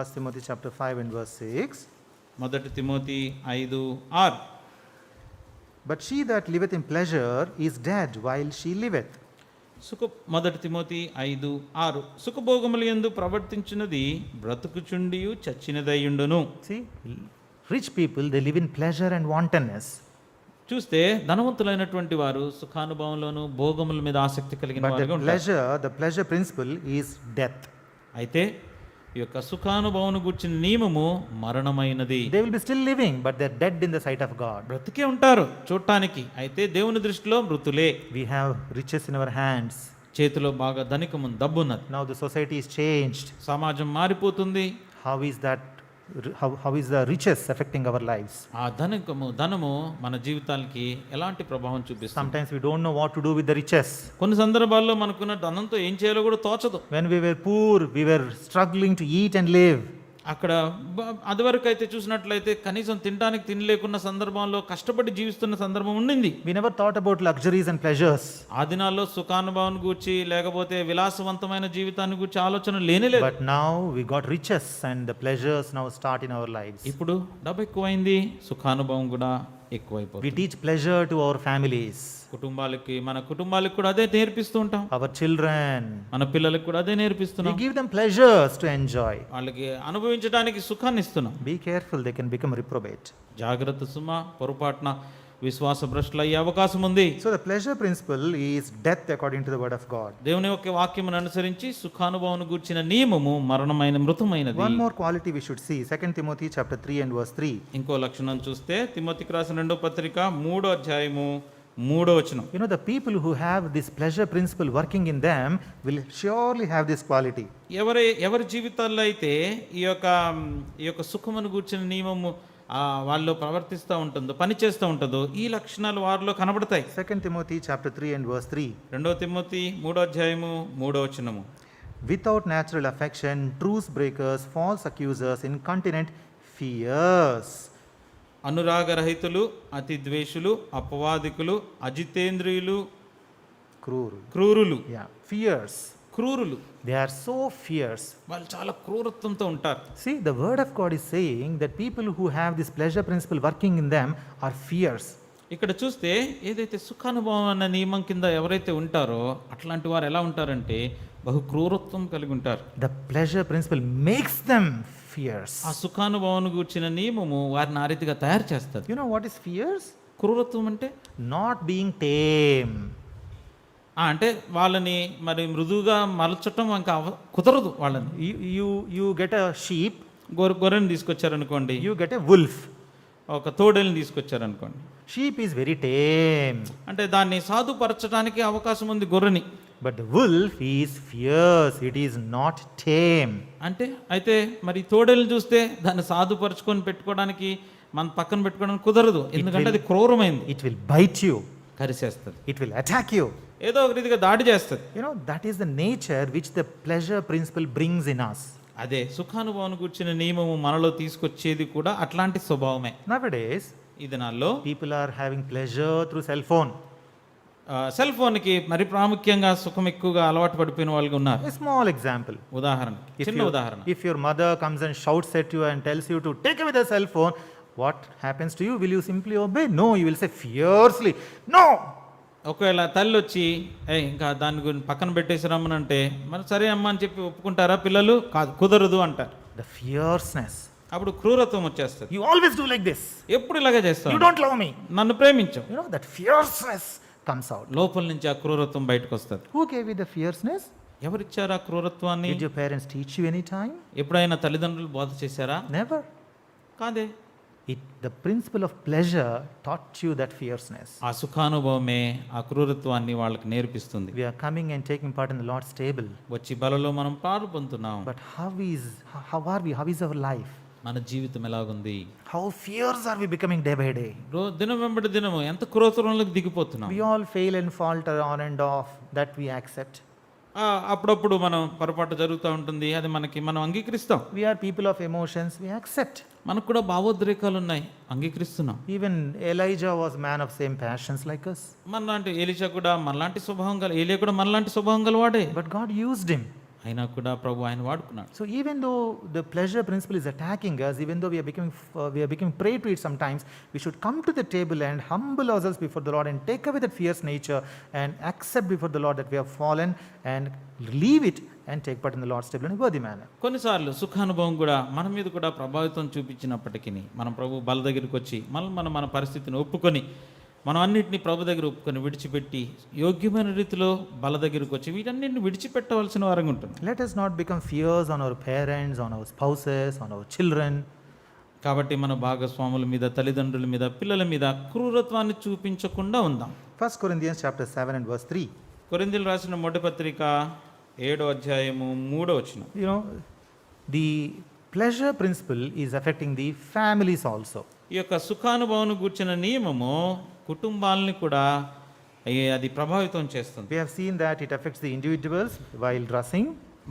1 Timothy chapter 5 and verse 6. మొదటి Timothy 5:6. But she that liveth in pleasure is dead while she liveth. మొదటి తిమోతి 5:6. సుఖభోగములు యందు ప్రవర్తించినది బ్రతుకుచుండియు చచ్చినదయ్యుండును. See, rich people, they live in pleasure and wantonness. చూస్తే ధనవంతులైనటువంటి వారు సుఖానుభవంలోను భోగముల మీద ఆసక్తి కలిగిన But వారుగా ఉంటారు. the pleasure principle is death. అయితే ఈ యొక్క సుఖానుభవం గుర్చిన నియమము మరణమైనది. They will be still living, but they're dead in the sight of God. బ్రతికే ఉంటారు చూడటానికి, అయితే దేవుని దృష్టిలో మృతులే. We have riches in our hands. చేతిలో బాగా ధనికము డబ్బున్నది. Now the society is changed. సమాజం మారిపోతుంది. How is the riches affecting our lives? ఆ ధనము మన జీవితాలకి ఎలాంటి ప్రభావం చూపిస్తుంది? Sometimes we don't know what to do with the riches. కొన్ని సందర్భాల్లో మనకున్న ధనంతో ఏం చేయాలో కూడా తోచదు. When we were poor, we were struggling to eat and live. అక్కడ అదివరకు అయితే చూసినట్లయితే కనీసం తినడానికి తినలేకున్న సందర్భంలో కష్టపడి జీవిస్తున్న సందర్భం ఉండింది. We never thought about luxuries and pleasures. ఆ దినాల్లో సుఖానుభవం గూర్చి లేకపోతే విలాసవంతమైన జీవితాన్ని గూర్చి ఆలోచన లేనేలేదు. But now we got riches and the pleasures now start in our lives. ఇప్పుడు డబ్బు ఎక్కువైంది, సుఖానుభవం కూడా We ఎక్కువైపోతుంది. teach pleasure to our families, మన కుటుంబాలకు కూడా అదే నేర్పిస్తూ ఉంటాం. our children. మన పిల్లలకు కూడా అదే We నేర్పిస్తున్నాం. give them pleasures to enjoy. వాళ్ళకి అనుభవించడానికి సుఖాన్ని ఇస్తున్నాం. Be careful, they can become reprobate. జాగ్రత్త సుమా, పొరపాటున విశ్వాస భ్రష్టులు అయ్యే అవకాశం ఉంది. So the pleasure principle is death according to the word of God. దేవుని యొక్క వాక్యమును అనుసరించి సుఖానుభవం గూర్చిన నియమము మృతమైనది. One more quality we should see, 2 Timothy chapter 3 and verse 3. ఇంకో లక్షణం చూస్తే తిమోతికి రాసిన 2వ పత్రిక 3వ అధ్యాయము 3వ వచనం. You know, the people who have this pleasure principle working in them will surely have this quality. ఎవరి జీవితాల్లో అయితే ఈ యొక్క సుఖమును గూర్చిన నియమము వాళ్ళు ప్రవర్తిస్తూ ఉంటుందో, పని చేస్తూ ఉంటుందో, ఈ లక్షణాలు వారిలో కనబడతాయి. 2 Timothy chapter 3 and verse 3. 2వ తిమోతి 3వ అధ్యాయము 3వ వచనము. Without natural affection, truce breakers, false accusers, incontinent, fierce. అనురాగరహితులు, అతి ద్వేషులు, అపవాదికులు, అజితేంద్రియులు, క్రూరులు. Yeah, fierce. క్రూరులు. They are so fierce. వాళ్ళు చాలా క్రూరత్వంతో ఉంటారు. See, the word of God is saying that people who have this pleasure principle working in them are fierce. ఇక్కడ చూస్తే ఏదైతే సుఖానుభవం అన్న నియమం కింద ఎవరైతే ఉంటారో అట్లాంటి వారు ఎలా ఉంటారంటే బహు క్రూరత్వం కలిగి ఉంటారు. The pleasure principle makes them fierce. ఆ సుఖానుభవం గూర్చిన నియమము వారిని ఆ రీతిగా తయారు చేస్తుంది. You know what is fierce? క్రూరత్వం అంటే Not being tame. అంటే వాళ్ళని మరి మృదువుగా మలచటం ఇంకా కుదరదు. వాళ్ళని You get a sheep, గొర్రెని తీసుకొచ్చారనుకోండి, you get a wolf. ఒక తోడేల్ని తీసుకొచ్చారనుకోండి, Sheep is very tame, అంటే దాన్ని సాధుపరచడానికి అవకాశం ఉంది గొర్రెని. but the wolf is fierce. It is not tame. అయితే మరి తోడేల్ని చూస్తే దాన్ని సాధుపరచుకొని పెట్టుకోవడానికి మన పక్కన పెట్టుకోవడానికి కుదరదు, ఎందుకంటే అది క్రూరమైంది. It will bite you. కరిసేస్తుంది, It will attack you. ఏదో ఒక రీతిగా దాడి చేస్తుంది. You know, that is the nature which the pleasure principle brings in us. అదే సుఖానుభవం కూర్చున్న నియమము మనలో తీసుకొచ్చేది కూడా అట్లాంటి స్వభావమే. Nowadays, ఈ దినాల్లో people are having pleasure through cell phone. Cell ఫోన్కి మరి ప్రాముఖ్యంగా సుఖం ఎక్కువగా అలవాటు పడిపోయిన వాళ్ళు ఉన్నారు. A small example. ఉదాహరణ, చిన్న ఉదాహరణ. If your mother comes and shouts at you and tells you to take away the cell phone, what happens to you? Will you simply obey? No, you will say fiercely, no. ఒకవేళ తల్లి వచ్చి ఇంకా దాని గురించి పక్కన పెట్టేసి రమ్మనంటే మరి సరే అమ్మ అని చెప్పి ఒప్పుకుంటారా పిల్లలు? కాదు, కుదరదు అంటారు. The fierceness. అప్పుడు క్రూరత్వం వచ్చేస్తుంది. You always do like this. ఎప్పుడు ఇలాగే చేస్తావు, You don't love me. నన్ను ప్రేమించవు. You know, that fierceness comes out. లోపల నుంచి ఆ క్రూరత్వం బయటకు వస్తుంది. Who gave you the fierceness? ఎవరిచ్చారు ఆ క్రూరత్వాన్ని? Did your parents teach you any time? ఎప్పుడైనా తల్లిదండ్రులు బోధ చేశారా? Never. కాదే. The principle of pleasure taught you that fierceness. ఆ సుఖానుభవమే ఆ క్రూరత్వాన్ని వాళ్ళకి నేర్పిస్తుంది. We are coming and taking part in the Lord's table. వచ్చి బలలో మనం పాలు పొందుతున్నాం. But how are we? How is our life? మన జీవితం ఎలాగుంది? How fierce are we becoming day by day? దినం వెంబడి దినము ఎంత క్రూరత్వంలోకి దిగిపోతున్నాం. We all fail and falter on and off. That we accept. అప్పుడప్పుడు మనం పొరపాటు జరుగుతూ ఉంటుంది, అది మనం అంగీకరిస్తాం. We are people of emotions. We accept. మనకు కూడా భావోద్రేకాలు ఉన్నాయి, అంగీకరిస్తున్నాం. Even Elijah was man of same passions like us. మనలాంటి ఎలీషా కూడా మనలాంటి స్వభావం గల, ఏలియా కూడా మనలాంటి స్వభావం గలవాడే. But God used him. అయినా కూడా ప్రభు ఆయన వాడుకున్నాడు. So even though the pleasure principle is attacking us, even though we are becoming prey to it sometimes, we should come to the table and humble ourselves before the Lord and take away that fierce nature and accept before the Lord that we have fallen and leave it and take part in the Lord's table in a worthy manner. కొన్నిసార్లు సుఖానుభవం కూడా మన మీద కూడా ప్రభావితం చూపించినప్పటికీ మనం ప్రభు బల దగ్గరికి వచ్చి మన పరిస్థితిని ఒప్పుకొని మనం అన్నింటినీ ప్రభు దగ్గర ఒప్పుకొని విడిచిపెట్టి యోగ్యమైన రీతిలో బల దగ్గరికి వచ్చి వీటన్నింటిని విడిచిపెట్టవలసిన వారంగా ఉంటుంది. Let us not become fierce on our parents, on our spouses, on our children. కాబట్టి మన భాగస్వాముల మీద, తల్లిదండ్రుల మీద, పిల్లల మీద క్రూరత్వాన్ని చూపించకుండా ఉందాం. 1 Corinthians chapter 7 and verse 3. కొరింథీయులకు రాసిన మొదటి పత్రిక 7వ అధ్యాయము 3వ వచనం. You know, the pleasure principle is affecting the families also. ఈ యొక్క సుఖానుభవం గూర్చిన నియమము కుటుంబాలని కూడా అది ప్రభావితం చేస్తుంది. We have seen that it affects the individuals while dressing.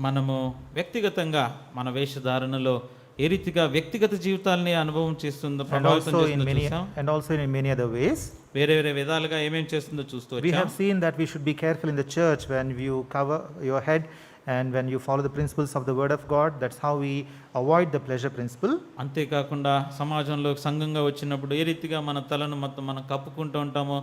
మనము వ్యక్తిగతంగా మన వేషధారణలో ఏ రీతిగా వ్యక్తిగత జీవితాలని అనుభవం చేస్తుందో, ప్రభావితం చేస్తుందో చూసాం. And also in many other ways. వేరే విధాలుగా ఏమేం చేస్తుందో చూస్తూ We have seen that we should be careful in the church when you cover your head and when you follow the principles of the word of God. That's how we avoid the pleasure principle. అంతేకాకుండా సమాజంలో సంఘంగా వచ్చినప్పుడు ఏ రీతిగా మన తలను మొత్తం మనం కప్పుకుంటూ ఉంటామో,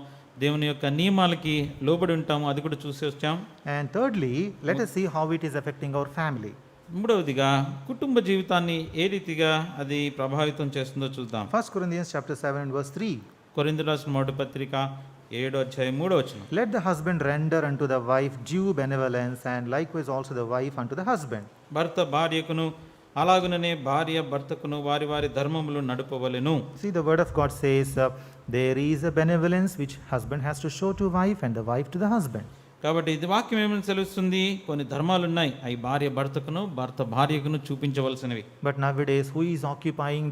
దేవుని యొక్క నియమాలకి లోబడి ఉంటామో, అది కూడా చూసి వచ్చాం. And thirdly, let us see how it is affecting our family. మూడవదిగా కుటుంబ జీవితాన్ని ఏ రీతిగా అది ప్రభావితం చేస్తుందో చూద్దాం. 1 Corinthians chapter 7 and verse 3. కొరింథీయులకు రాసిన మొదటి పత్రిక 7వ అధ్యాయం 3వ వచనం. Let the husband render unto the wife due benevolence, and likewise also the wife unto the husband. భర్త భార్యకును అలాగుననే భార్య భర్తకును వారి వారి ధర్మములు నడుపవలెను. See, the word of God says there is a benevolence which husband has to show to wife and the wife to the husband. కాబట్టి ఇది వాక్యం ఏమని తెలుస్తుంది? కొన్ని ధర్మాలు ఉన్నాయి, అవి భార్య భర్తకును భర్త భార్యకును చూపించవలసినవి. But nowadays who is occupying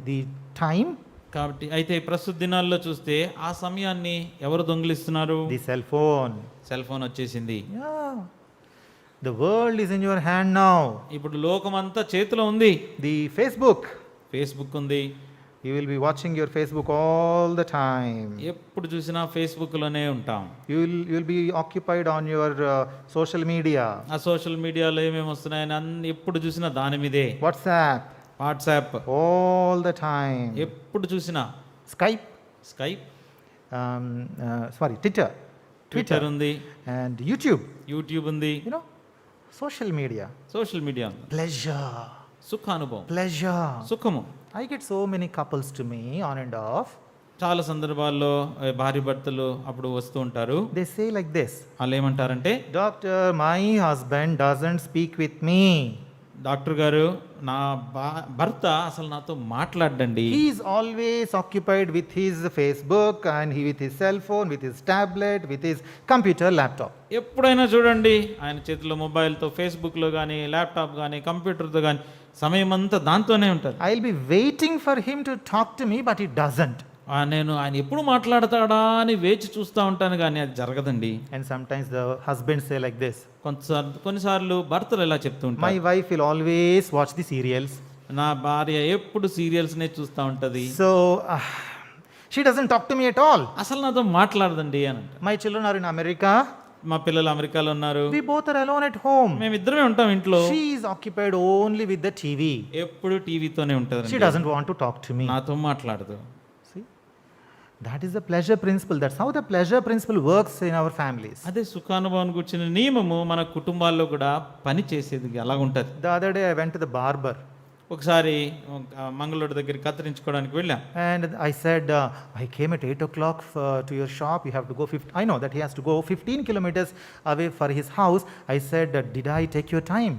the time? కాబట్టి అయితే ప్రస్తుత దినాల్లో చూస్తే ఆ సమయాన్ని ఎవరు దొంగిలిస్తున్నారు? The cell phone. Cell phone వచ్చేసింది. Yeah. The world is in your hand now. ఇప్పుడు లోకమంతా చేతిలో ఉంది. The Facebook. ఫేస్బుక్ ఉంది. You will be watching your Facebook all the time. ఎప్పుడు చూసినా ఫేస్బుక్లోనే ఉంటాం. You will be occupied on your social media. ఆ సోషల్ మీడియాలో ఏమేమి వస్తున్నాయని ఎప్పుడు చూసినా దాని మీదే. WhatsApp. WhatsApp All the time. ఎప్పుడు చూసినా. Skype. Twitter ఉంది. And YouTube ఉంది. You know, social media. Social media ఉంది. Pleasure. సుఖానుభవం, సుఖము. I get so many couples to me on and off. చాలా సందర్భాల్లో భార్య భర్తలు అప్పుడు వస్తూ ఉంటారు. They say like this. వాళ్ళు ఏమంటారంటే, Doctor, my husband doesn't speak with me. Doctor గారు, నా భర్త అసలు నాతో మాట్లాడండి. He is always occupied with his Facebook and with his cell phone, with his tablet, with his computer, laptop. ఎప్పుడైనా చూడండి ఆయన చేతిలో మొబైల్తో, ఫేస్బుక్లో కానీ, ల్యాప్టాప్ కానీ, కంప్యూటర్తో కానీ సమయం అంతా దాంతోనే ఉంటుంది. I'll be waiting for him to talk to me, but he doesn't. నేను ఆయన ఎప్పుడు మాట్లాడతాడా అని వేచి చూస్తూ ఉంటాను, కానీ అది జరగదండి. And sometimes the husbands say like this. కొన్నిసార్లు భర్తలు ఇలా చెప్తూ ఉంటారు, My wife will always watch the serials. నా భార్య ఎప్పుడు సీరియల్స్నే చూస్తూ ఉంటుంది. So she doesn't talk to me at all. అసలు నాతో మాట్లాడదండి అని అంటారు. My children are in America. మా పిల్లలు అమెరికాలో ఉన్నారు. We both are alone at home. మేమిద్దరమే ఉంటాం ఇంట్లో. She is occupied only with the TV. ఎప్పుడు టీవీతోనే ఉంటుంది. She doesn't want to talk to me. నాతో మాట్లాడదు. See, that is the pleasure principle. That's how the pleasure principle works in our families. అదే సుఖానుభవాన్ని కూర్చున్న నియమము మన కుటుంబాల్లో కూడా పని చేసేది అలాగుంటది. The other day I went to the barber. ఒకసారి మంగళూరు దగ్గర కత్తిరించుకోవడానికి వెళ్ళాం. And I said, I came at 8 o'clock to your shop. You have to go 15. I know that he has to go 15 kilometers away for his house. I said, did I take your time?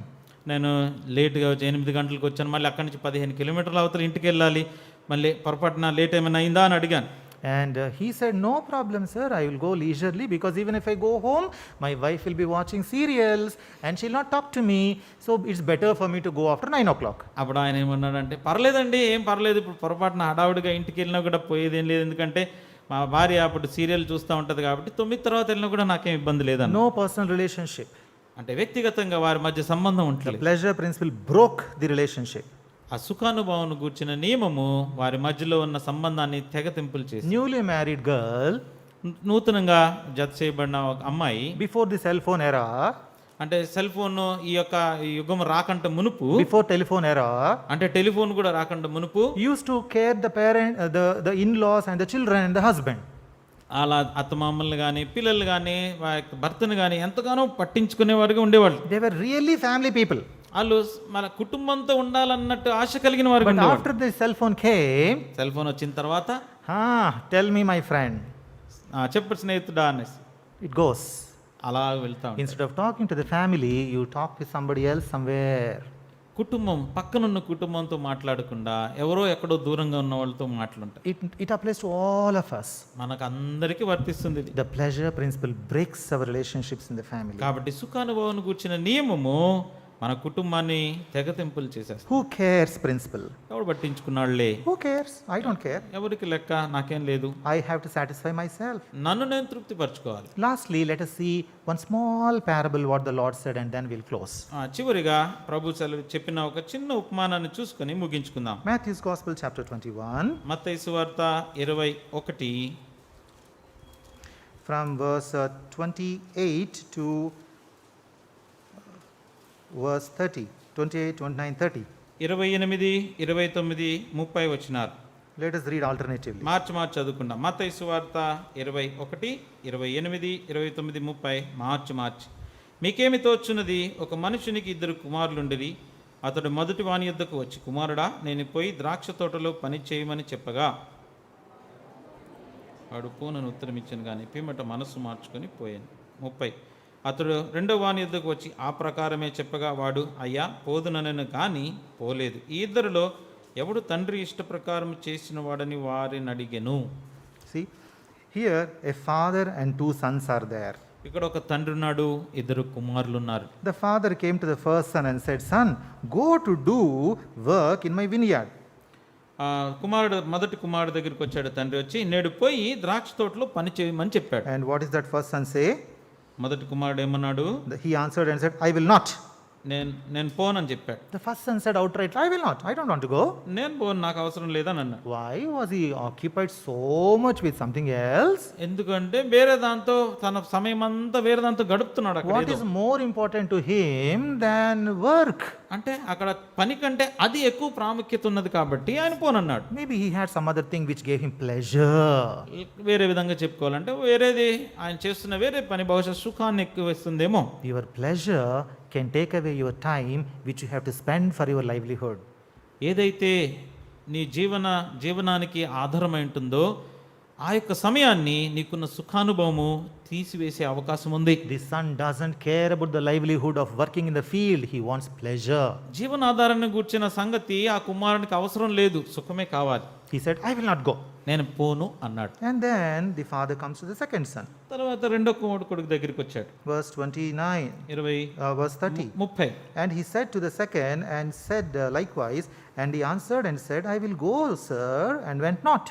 నేను లేట్గా 8 గంటలకు వచ్చాను, మళ్ళీ అక్కడి నుంచి 15 కిలోమీటర్ల అవతల ఇంటికి వెళ్ళాలి. మళ్ళీ పొరపాటున లేట్ ఏమైనా అయిందా అని అడిగాను. And he said, no problem, sir. I will go leisurely because even if I go home, my wife will be watching serials and she'll not talk to me. So it's better for me to go after 9 o'clock. అప్పుడు ఆయన ఏమన్నాడంటే, పర్లేదండి, ఏం పర్లేదు, ఇప్పుడు పొరపాటున హడావుడిగా ఇంటికి వెళ్ళినా కూడా పోయేదేం లేదు, ఎందుకంటే మా భార్య అప్పుడు సీరియల్ చూస్తూ ఉంటుంది కాబట్టి 9 తర్వాత వెళ్ళినా కూడా నాకేం ఇబ్బంది లేదన్న. No personal relationship. అంటే వ్యక్తిగతంగా వారి మధ్య సంబంధం The ఉంటుంది. pleasure principle broke the relationship. ఆ సుఖానుభవం గూర్చిన నియమము వారి మధ్యలో ఉన్న సంబంధాన్ని తెగతింపులు చేసి, Newly married girl, నూతనంగా జత చేయబడిన ఒక అమ్మాయి, before the cell phone era, అంటే సెల్ ఫోన్ ఈ యుగం రాకంట మునుపు, before telephone era, అంటే టెలిఫోన్ కూడా రాకంట మునుపు used to care the parent, the in-laws and the children and the husband. అలా అత్తమామల్ని కానీ పిల్లలు కానీ వారి యొక్క భర్తను కానీ ఎంతగానో పట్టించుకునేవారుగా ఉండేవాళ్ళు. They were really family people. వాళ్ళు మన కుటుంబంతో ఉండాలన్నట్టు ఆశ కలిగిన వారు. But after the cell phone came, cell phone వచ్చిన తర్వాత tell me, my friend, చెప్పు స్నేహితుడా అనేసి it goes. అలా వెళ్తా ఉంటారు. Instead of talking to the family, you talk with somebody else somewhere. కుటుంబం పక్కనున్న కుటుంబంతో మాట్లాడకుండా ఎవరో ఎక్కడో దూరంగా ఉన్న వాళ్ళతో మాట్లాడుంటారు. It applies to all of us. మనకు అందరికీ వర్తిస్తుంది ఇది. The pleasure principle breaks our relationships in the family. కాబట్టి సుఖానుభవం కూర్చిన నియమము మన కుటుంబాన్ని తెగతింపులు చేసేస్తుంది. Who cares principle? ఎవడు పట్టించుకున్నాళ్లే, Who cares? I don't care. ఎవరికి లెక్క, నాకేం లేదు, I have to satisfy myself. నన్ను నేను తృప్తి పరచుకోవాలి. Lastly, let us see one small parable what the Lord said, and then we'll close. చివరిగా ప్రభు చెప్పిన ఒక చిన్న ఉపమానాన్ని చూసుకొని ముగించుకుందాం. Matthew's Gospel chapter 21 మత్తయి సువార్త 21 from verse 28 to verse 30, 28, 29, 30. 28, 29, 30 వచనాలు. Let us read alternatively. మార్చి చదువుకుందాం. మత్తయి సువార్త 21, 28, 29, 30 మార్చి. మీకేమి తోచున్నది? ఒక మనుషునికి 2 కుమారులుండిరి. అతడు మొదటి వాని యొద్దకు వచ్చి, కుమారుడా, నేను పోయి ద్రాక్ష తోటలో పని చేయమని చెప్పగా వాడు పోనని ఉత్తరం ఇచ్చాను, కానీ పిమ్మట మనస్సు మార్చుకొని పోయాను. 30. అతడు రెండో వాని యొద్దకు వచ్చి ఆ ప్రకారమే చెప్పగా వాడు, అయ్యా, పోదుననను కానీ పోలేదు. ఈ ఇద్దరిలో ఎవడు తండ్రి ఇష్ట ప్రకారం చేసిన వాడని వారిని అడిగెను. See, here a father and 2 sons are there. ఇక్కడ ఒక తండ్రి ఉన్నాడు, 2 కుమారులు ఉన్నారు. The father came to the first son and said, son, go to do work in my vineyard. మొదటి కుమారుడు దగ్గరికి వచ్చాడు తండ్రి. వచ్చి, నేడు పోయి ద్రాక్ష తోటలో పని చేయమని చెప్పాడు. And what is that first son say? మొదటి కుమారుడు ఏమన్నాడు? He answered and said, I will not. నేను పోనని చెప్పాడు. The first son said outright, I will not. I don't want to go. నేను పోను, నాకు అవసరం లేదని అన్నాడు. Why was he occupied so much with something else? ఎందుకంటే వేరే దాంతో తన సమయం అంతా వేరే దాంతో గడుపుతున్నాడు అక్కడ. What is more important to him than work? అంటే అక్కడ పని కంటే అది ఎక్కువ ప్రాముఖ్యత ఉన్నది కాబట్టి ఆయన పోనన్నాడు. Maybe he had some other thing which gave him pleasure. వేరే విధంగా చెప్పుకోవాలంటే వేరేది ఆయన చేస్తున్న వేరే పని బహుశా సుఖాన్ని ఎక్కువ ఇస్తుందేమో. Your pleasure can take away your time which you have to spend for your livelihood. ఏదైతే నీ జీవనానికి ఆధారమై ఉంటుందో ఆ యొక్క సమయాన్ని నీకున్న సుఖానుభవము తీసివేసే అవకాశం ఉంది. The son doesn't care about the livelihood of working in the field. He wants pleasure. జీవనాధారాన్ని గూర్చిన సంగతి ఆ కుమారునికి అవసరం లేదు, సుఖమే కావాలి. He said, I will not go. నేను పోను అన్నాడు. And then the father comes to the second son. తర్వాత రెండో కొడుకు దగ్గరికి వచ్చాడు. Verse 29, 20, verse 30. 30. And he said to the second and said likewise, and he answered and said, I will go, sir, and went not.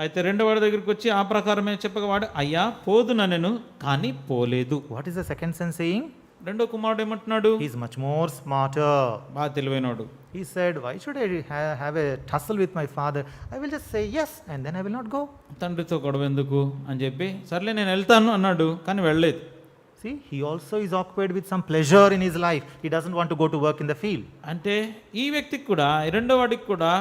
అయితే రెండో వాడి దగ్గరికి వచ్చి ఆ ప్రకారమే చెప్పగా వాడు, అయ్యా, పోదుననెను కానీ పోలేదు. What is the second son saying? రెండో కుమారుడు ఏమంటున్నాడు? He is much more smarter. బాగా తెలివైనోడు. He said, why should I have a tussle with my father? I will just say yes and then I will not go. తండ్రితో గొడవ ఎందుకు అని చెప్పి సర్లే నేను వెళ్తాను అన్నాడు, కానీ వెళ్ళలేదు. See, he also is occupied with some pleasure in his life. He doesn't want to go to work in the field. అంటే ఈ వ్యక్తికి కూడా, రెండో వాడికి కూడా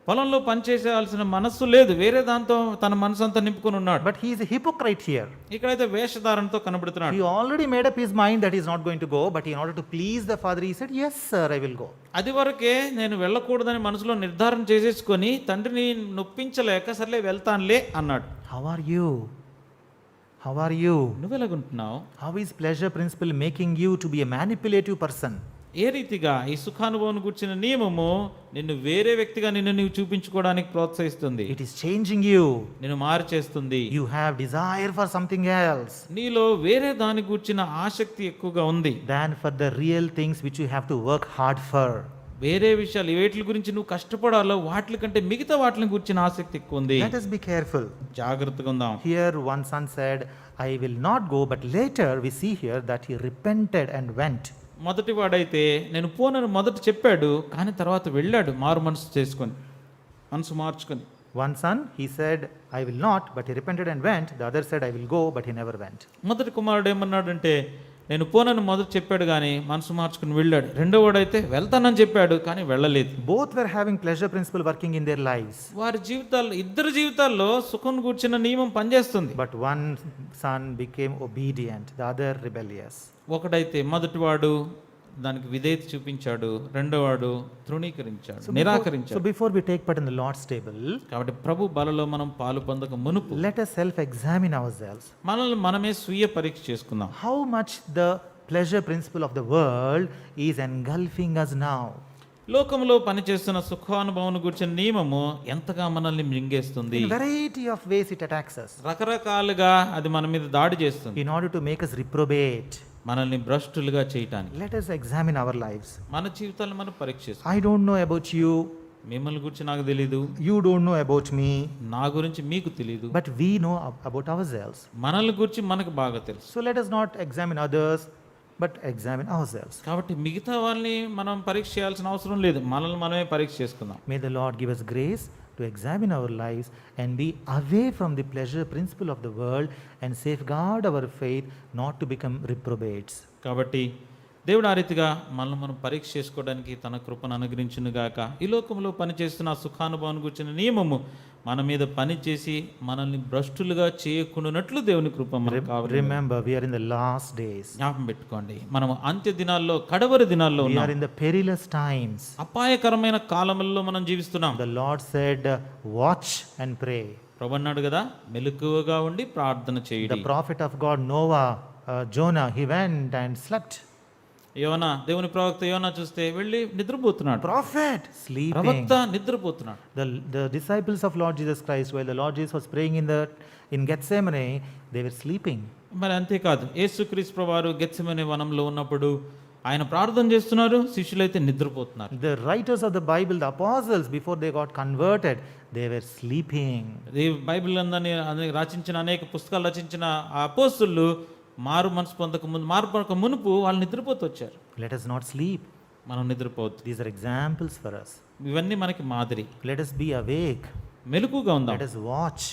పొలంలో పనిచేసేయాల్సిన మనస్సు లేదు, వేరే దాంతో తన మనసు అంతా నింపుకొని ఉన్నాడు. But he is a hypocrite here. ఇక్కడైతే వేషధారణతో కనబడుతున్నాడు. He already made up his mind that he is not going to go, but in order to please the father, he said, yes, sir, I will go. అది వరకే నేను వెళ్ళకూడదని మనసులో నిర్ధారణ చేసేసుకొని తండ్రిని నొప్పించలేక సర్లే వెళ్తానులే అన్నాడు. How are you? నువ్వు ఎలాగుంటున్నావు? How is pleasure principle making you to be a manipulative person? ఏ రీతిగా ఈ సుఖానుభవం గురించిన నియమము నిన్ను వేరే వ్యక్తిగా నిన్ను నీవు చూపించుకోవడానికి ప్రోత్సహిస్తుంది, It is changing you. నిన్ను మార్చేస్తుంది. You have desire for something else నీలో వేరే దాని గురించిన ఆసక్తి ఎక్కువగా ఉంది than for the real things which you have to work hard for. వేరే విషయాలు వేటి గురించి నువ్వు కష్టపడాలో వాటి కంటే మిగతా వాటిని గురించిన ఆసక్తి ఎక్కువ ఉంది. Let us be careful. జాగ్రత్తగా ఉందాం. Here one son said, I will not go, but later we see here that he repented and went. మొదటి వాడైతే నేను పోనని మొదట చెప్పాడు, కానీ తర్వాత వెళ్ళాడు మారు మనసు చేసుకొని, మనసు మార్చుకొని. One son, he said, I will not, but he repented and went. The other said, I will go, but he never went. మొదటి కుమారుడు ఏమన్నాడంటే నేను పోనని మొదట చెప్పాడు కానీ మనసు మార్చుకుని వెళ్ళాడు. రెండో వాడైతే వెళ్తానని చెప్పాడు కానీ వెళ్ళలేదు. Both were having pleasure principle working in their lives. వారి జీవితాల్లో, ఇద్దరు జీవితాల్లో సుఖం కూర్చున్న నియమం పనిచేస్తుంది. But one son became obedient, the other rebellious. ఒకడైతే మొదటివాడు దానికి విధేయత చూపించాడు, రెండోవాడు తృణీకరించాడు, నిరాకరించాడు. So before we take part in the Lord's table, కాబట్టి ప్రభు బలలో మనం పాలు పొందక మునుపు let us self-examine ourselves. మనల్ని మనమే స్వీయ పరీక్ష చేసుకుందాం. How much the pleasure principle of the world is engulfing us now. లోకంలో పనిచేస్తున్న సుఖానుభవం గురించిన నియమము ఎంతగా మనల్ని మింగేస్తుంది. In variety of ways it attacks us రకరకాలుగా అది మన మీద దాడి చేస్తుంది, in order to make us reprobate. మనల్ని భ్రష్టులుగా చేయటానికి. Let us examine our lives. మన జీవితాలను మనం పరీక్ష చేసుకో. I don't know about you, మిమ్మల్ని గురించి నాకు తెలీదు, you don't know about me, నా గురించి మీకు తెలీదు, but we know about ourselves. మనల్ని గురించి మనకు బాగా తెలుసు. So let us not examine others, but examine ourselves. కాబట్టి మిగతా వాళ్ళని మనం పరీక్ష చేయాల్సిన అవసరం లేదు, మనల్ని మనమే పరీక్ష చేసుకుందాం. May the Lord give us grace to examine our lives and be away from the pleasure principle of the world and safeguard our faith not to become reprobates. కాబట్టి దేవుడు ఆ రీతిగా మనల్ని మనం పరీక్ష చేసుకోవడానికి తన కృపను అనుగ్రహించునుగాక. ఈ లోకంలో పనిచేస్తున్న సుఖానుభవం గురించిన నియమము మన మీద పనిచేసి మనల్ని భ్రష్టులుగా చేయకుండానట్లు దేవుని కృప మనకు కావాలి. Remember, we are in the last days. జ్ఞాపకం పెట్టుకోండి, మనం అంత్య దినాల్లో, కడవరి దినాల్లో We ఉన్నాం. are in the perilous times. అపాయకరమైన కాలములలో మనం జీవిస్తున్నాం. The Lord said, watch and pray. ప్రభు అన్నాడు కదా, మెలకువగా ఉండి ప్రార్థన The చేయండి. prophet of God, Noah, Jonah, he went and slept. యోనా, దేవుని ప్రవక్త యోనా చూస్తే వెళ్ళి నిద్రపోతున్నాడు. Prophet, sleeping. ప్రవక్త నిద్రపోతున్నాడు. The disciples of Lord Jesus Christ, while the Lord Jesus was praying in Gethsemane, they were sleeping. మరి అంతేకాదు, యేసుక్రీస్తు ప్రభువారు గెత్సెమనే వనంలో ఉన్నప్పుడు ఆయన ప్రార్థన చేస్తున్నారు, శిష్యులైతే నిద్రపోతున్నారు. The writers of the Bible, the apostles, before they got converted, they were sleeping. ఈ బైబిల్ అందరినీ రచించిన, అనేక పుస్తకాలు రచించిన ఆ అపోస్తలులు మారు మనసు పొందక ముందు, మారు మునుపు వాళ్ళు నిద్రపోతూ వచ్చారు. Let us not sleep. మనం నిద్రపోవద్దు. These are examples for us. ఇవన్నీ మనకి మాదిరి. Let us be awake. మెలకుగా ఉందాం, Let us watch.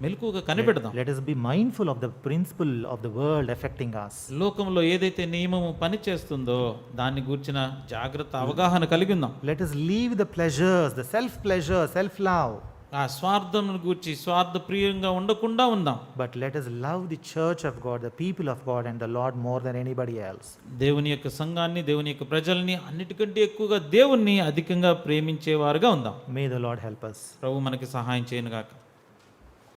మెలకుగా కనిపెడదాం. Let us be mindful of the principle of the world affecting us. లోకంలో ఏదైతే నియమము పని చేస్తుందో దాన్ని గూర్చిన జాగ్రత్త అవగాహన కలిగి ఉందాం. Let us leave the pleasures, the self-pleasure, self-love. ఆ స్వార్థం గూర్చి స్వార్థ ప్రియంగా ఉండకుండా ఉందాం. But let us love the church of God, the people of God, and the Lord more than anybody else. దేవుని యొక్క సంఘాన్ని, దేవుని యొక్క ప్రజల్ని, అన్నిటికంటే ఎక్కువగా దేవుణ్ణి అధికంగా ప్రేమించేవారుగా ఉందాం. May the Lord help us. ప్రభు మనకి సహాయం చేయనుగాక.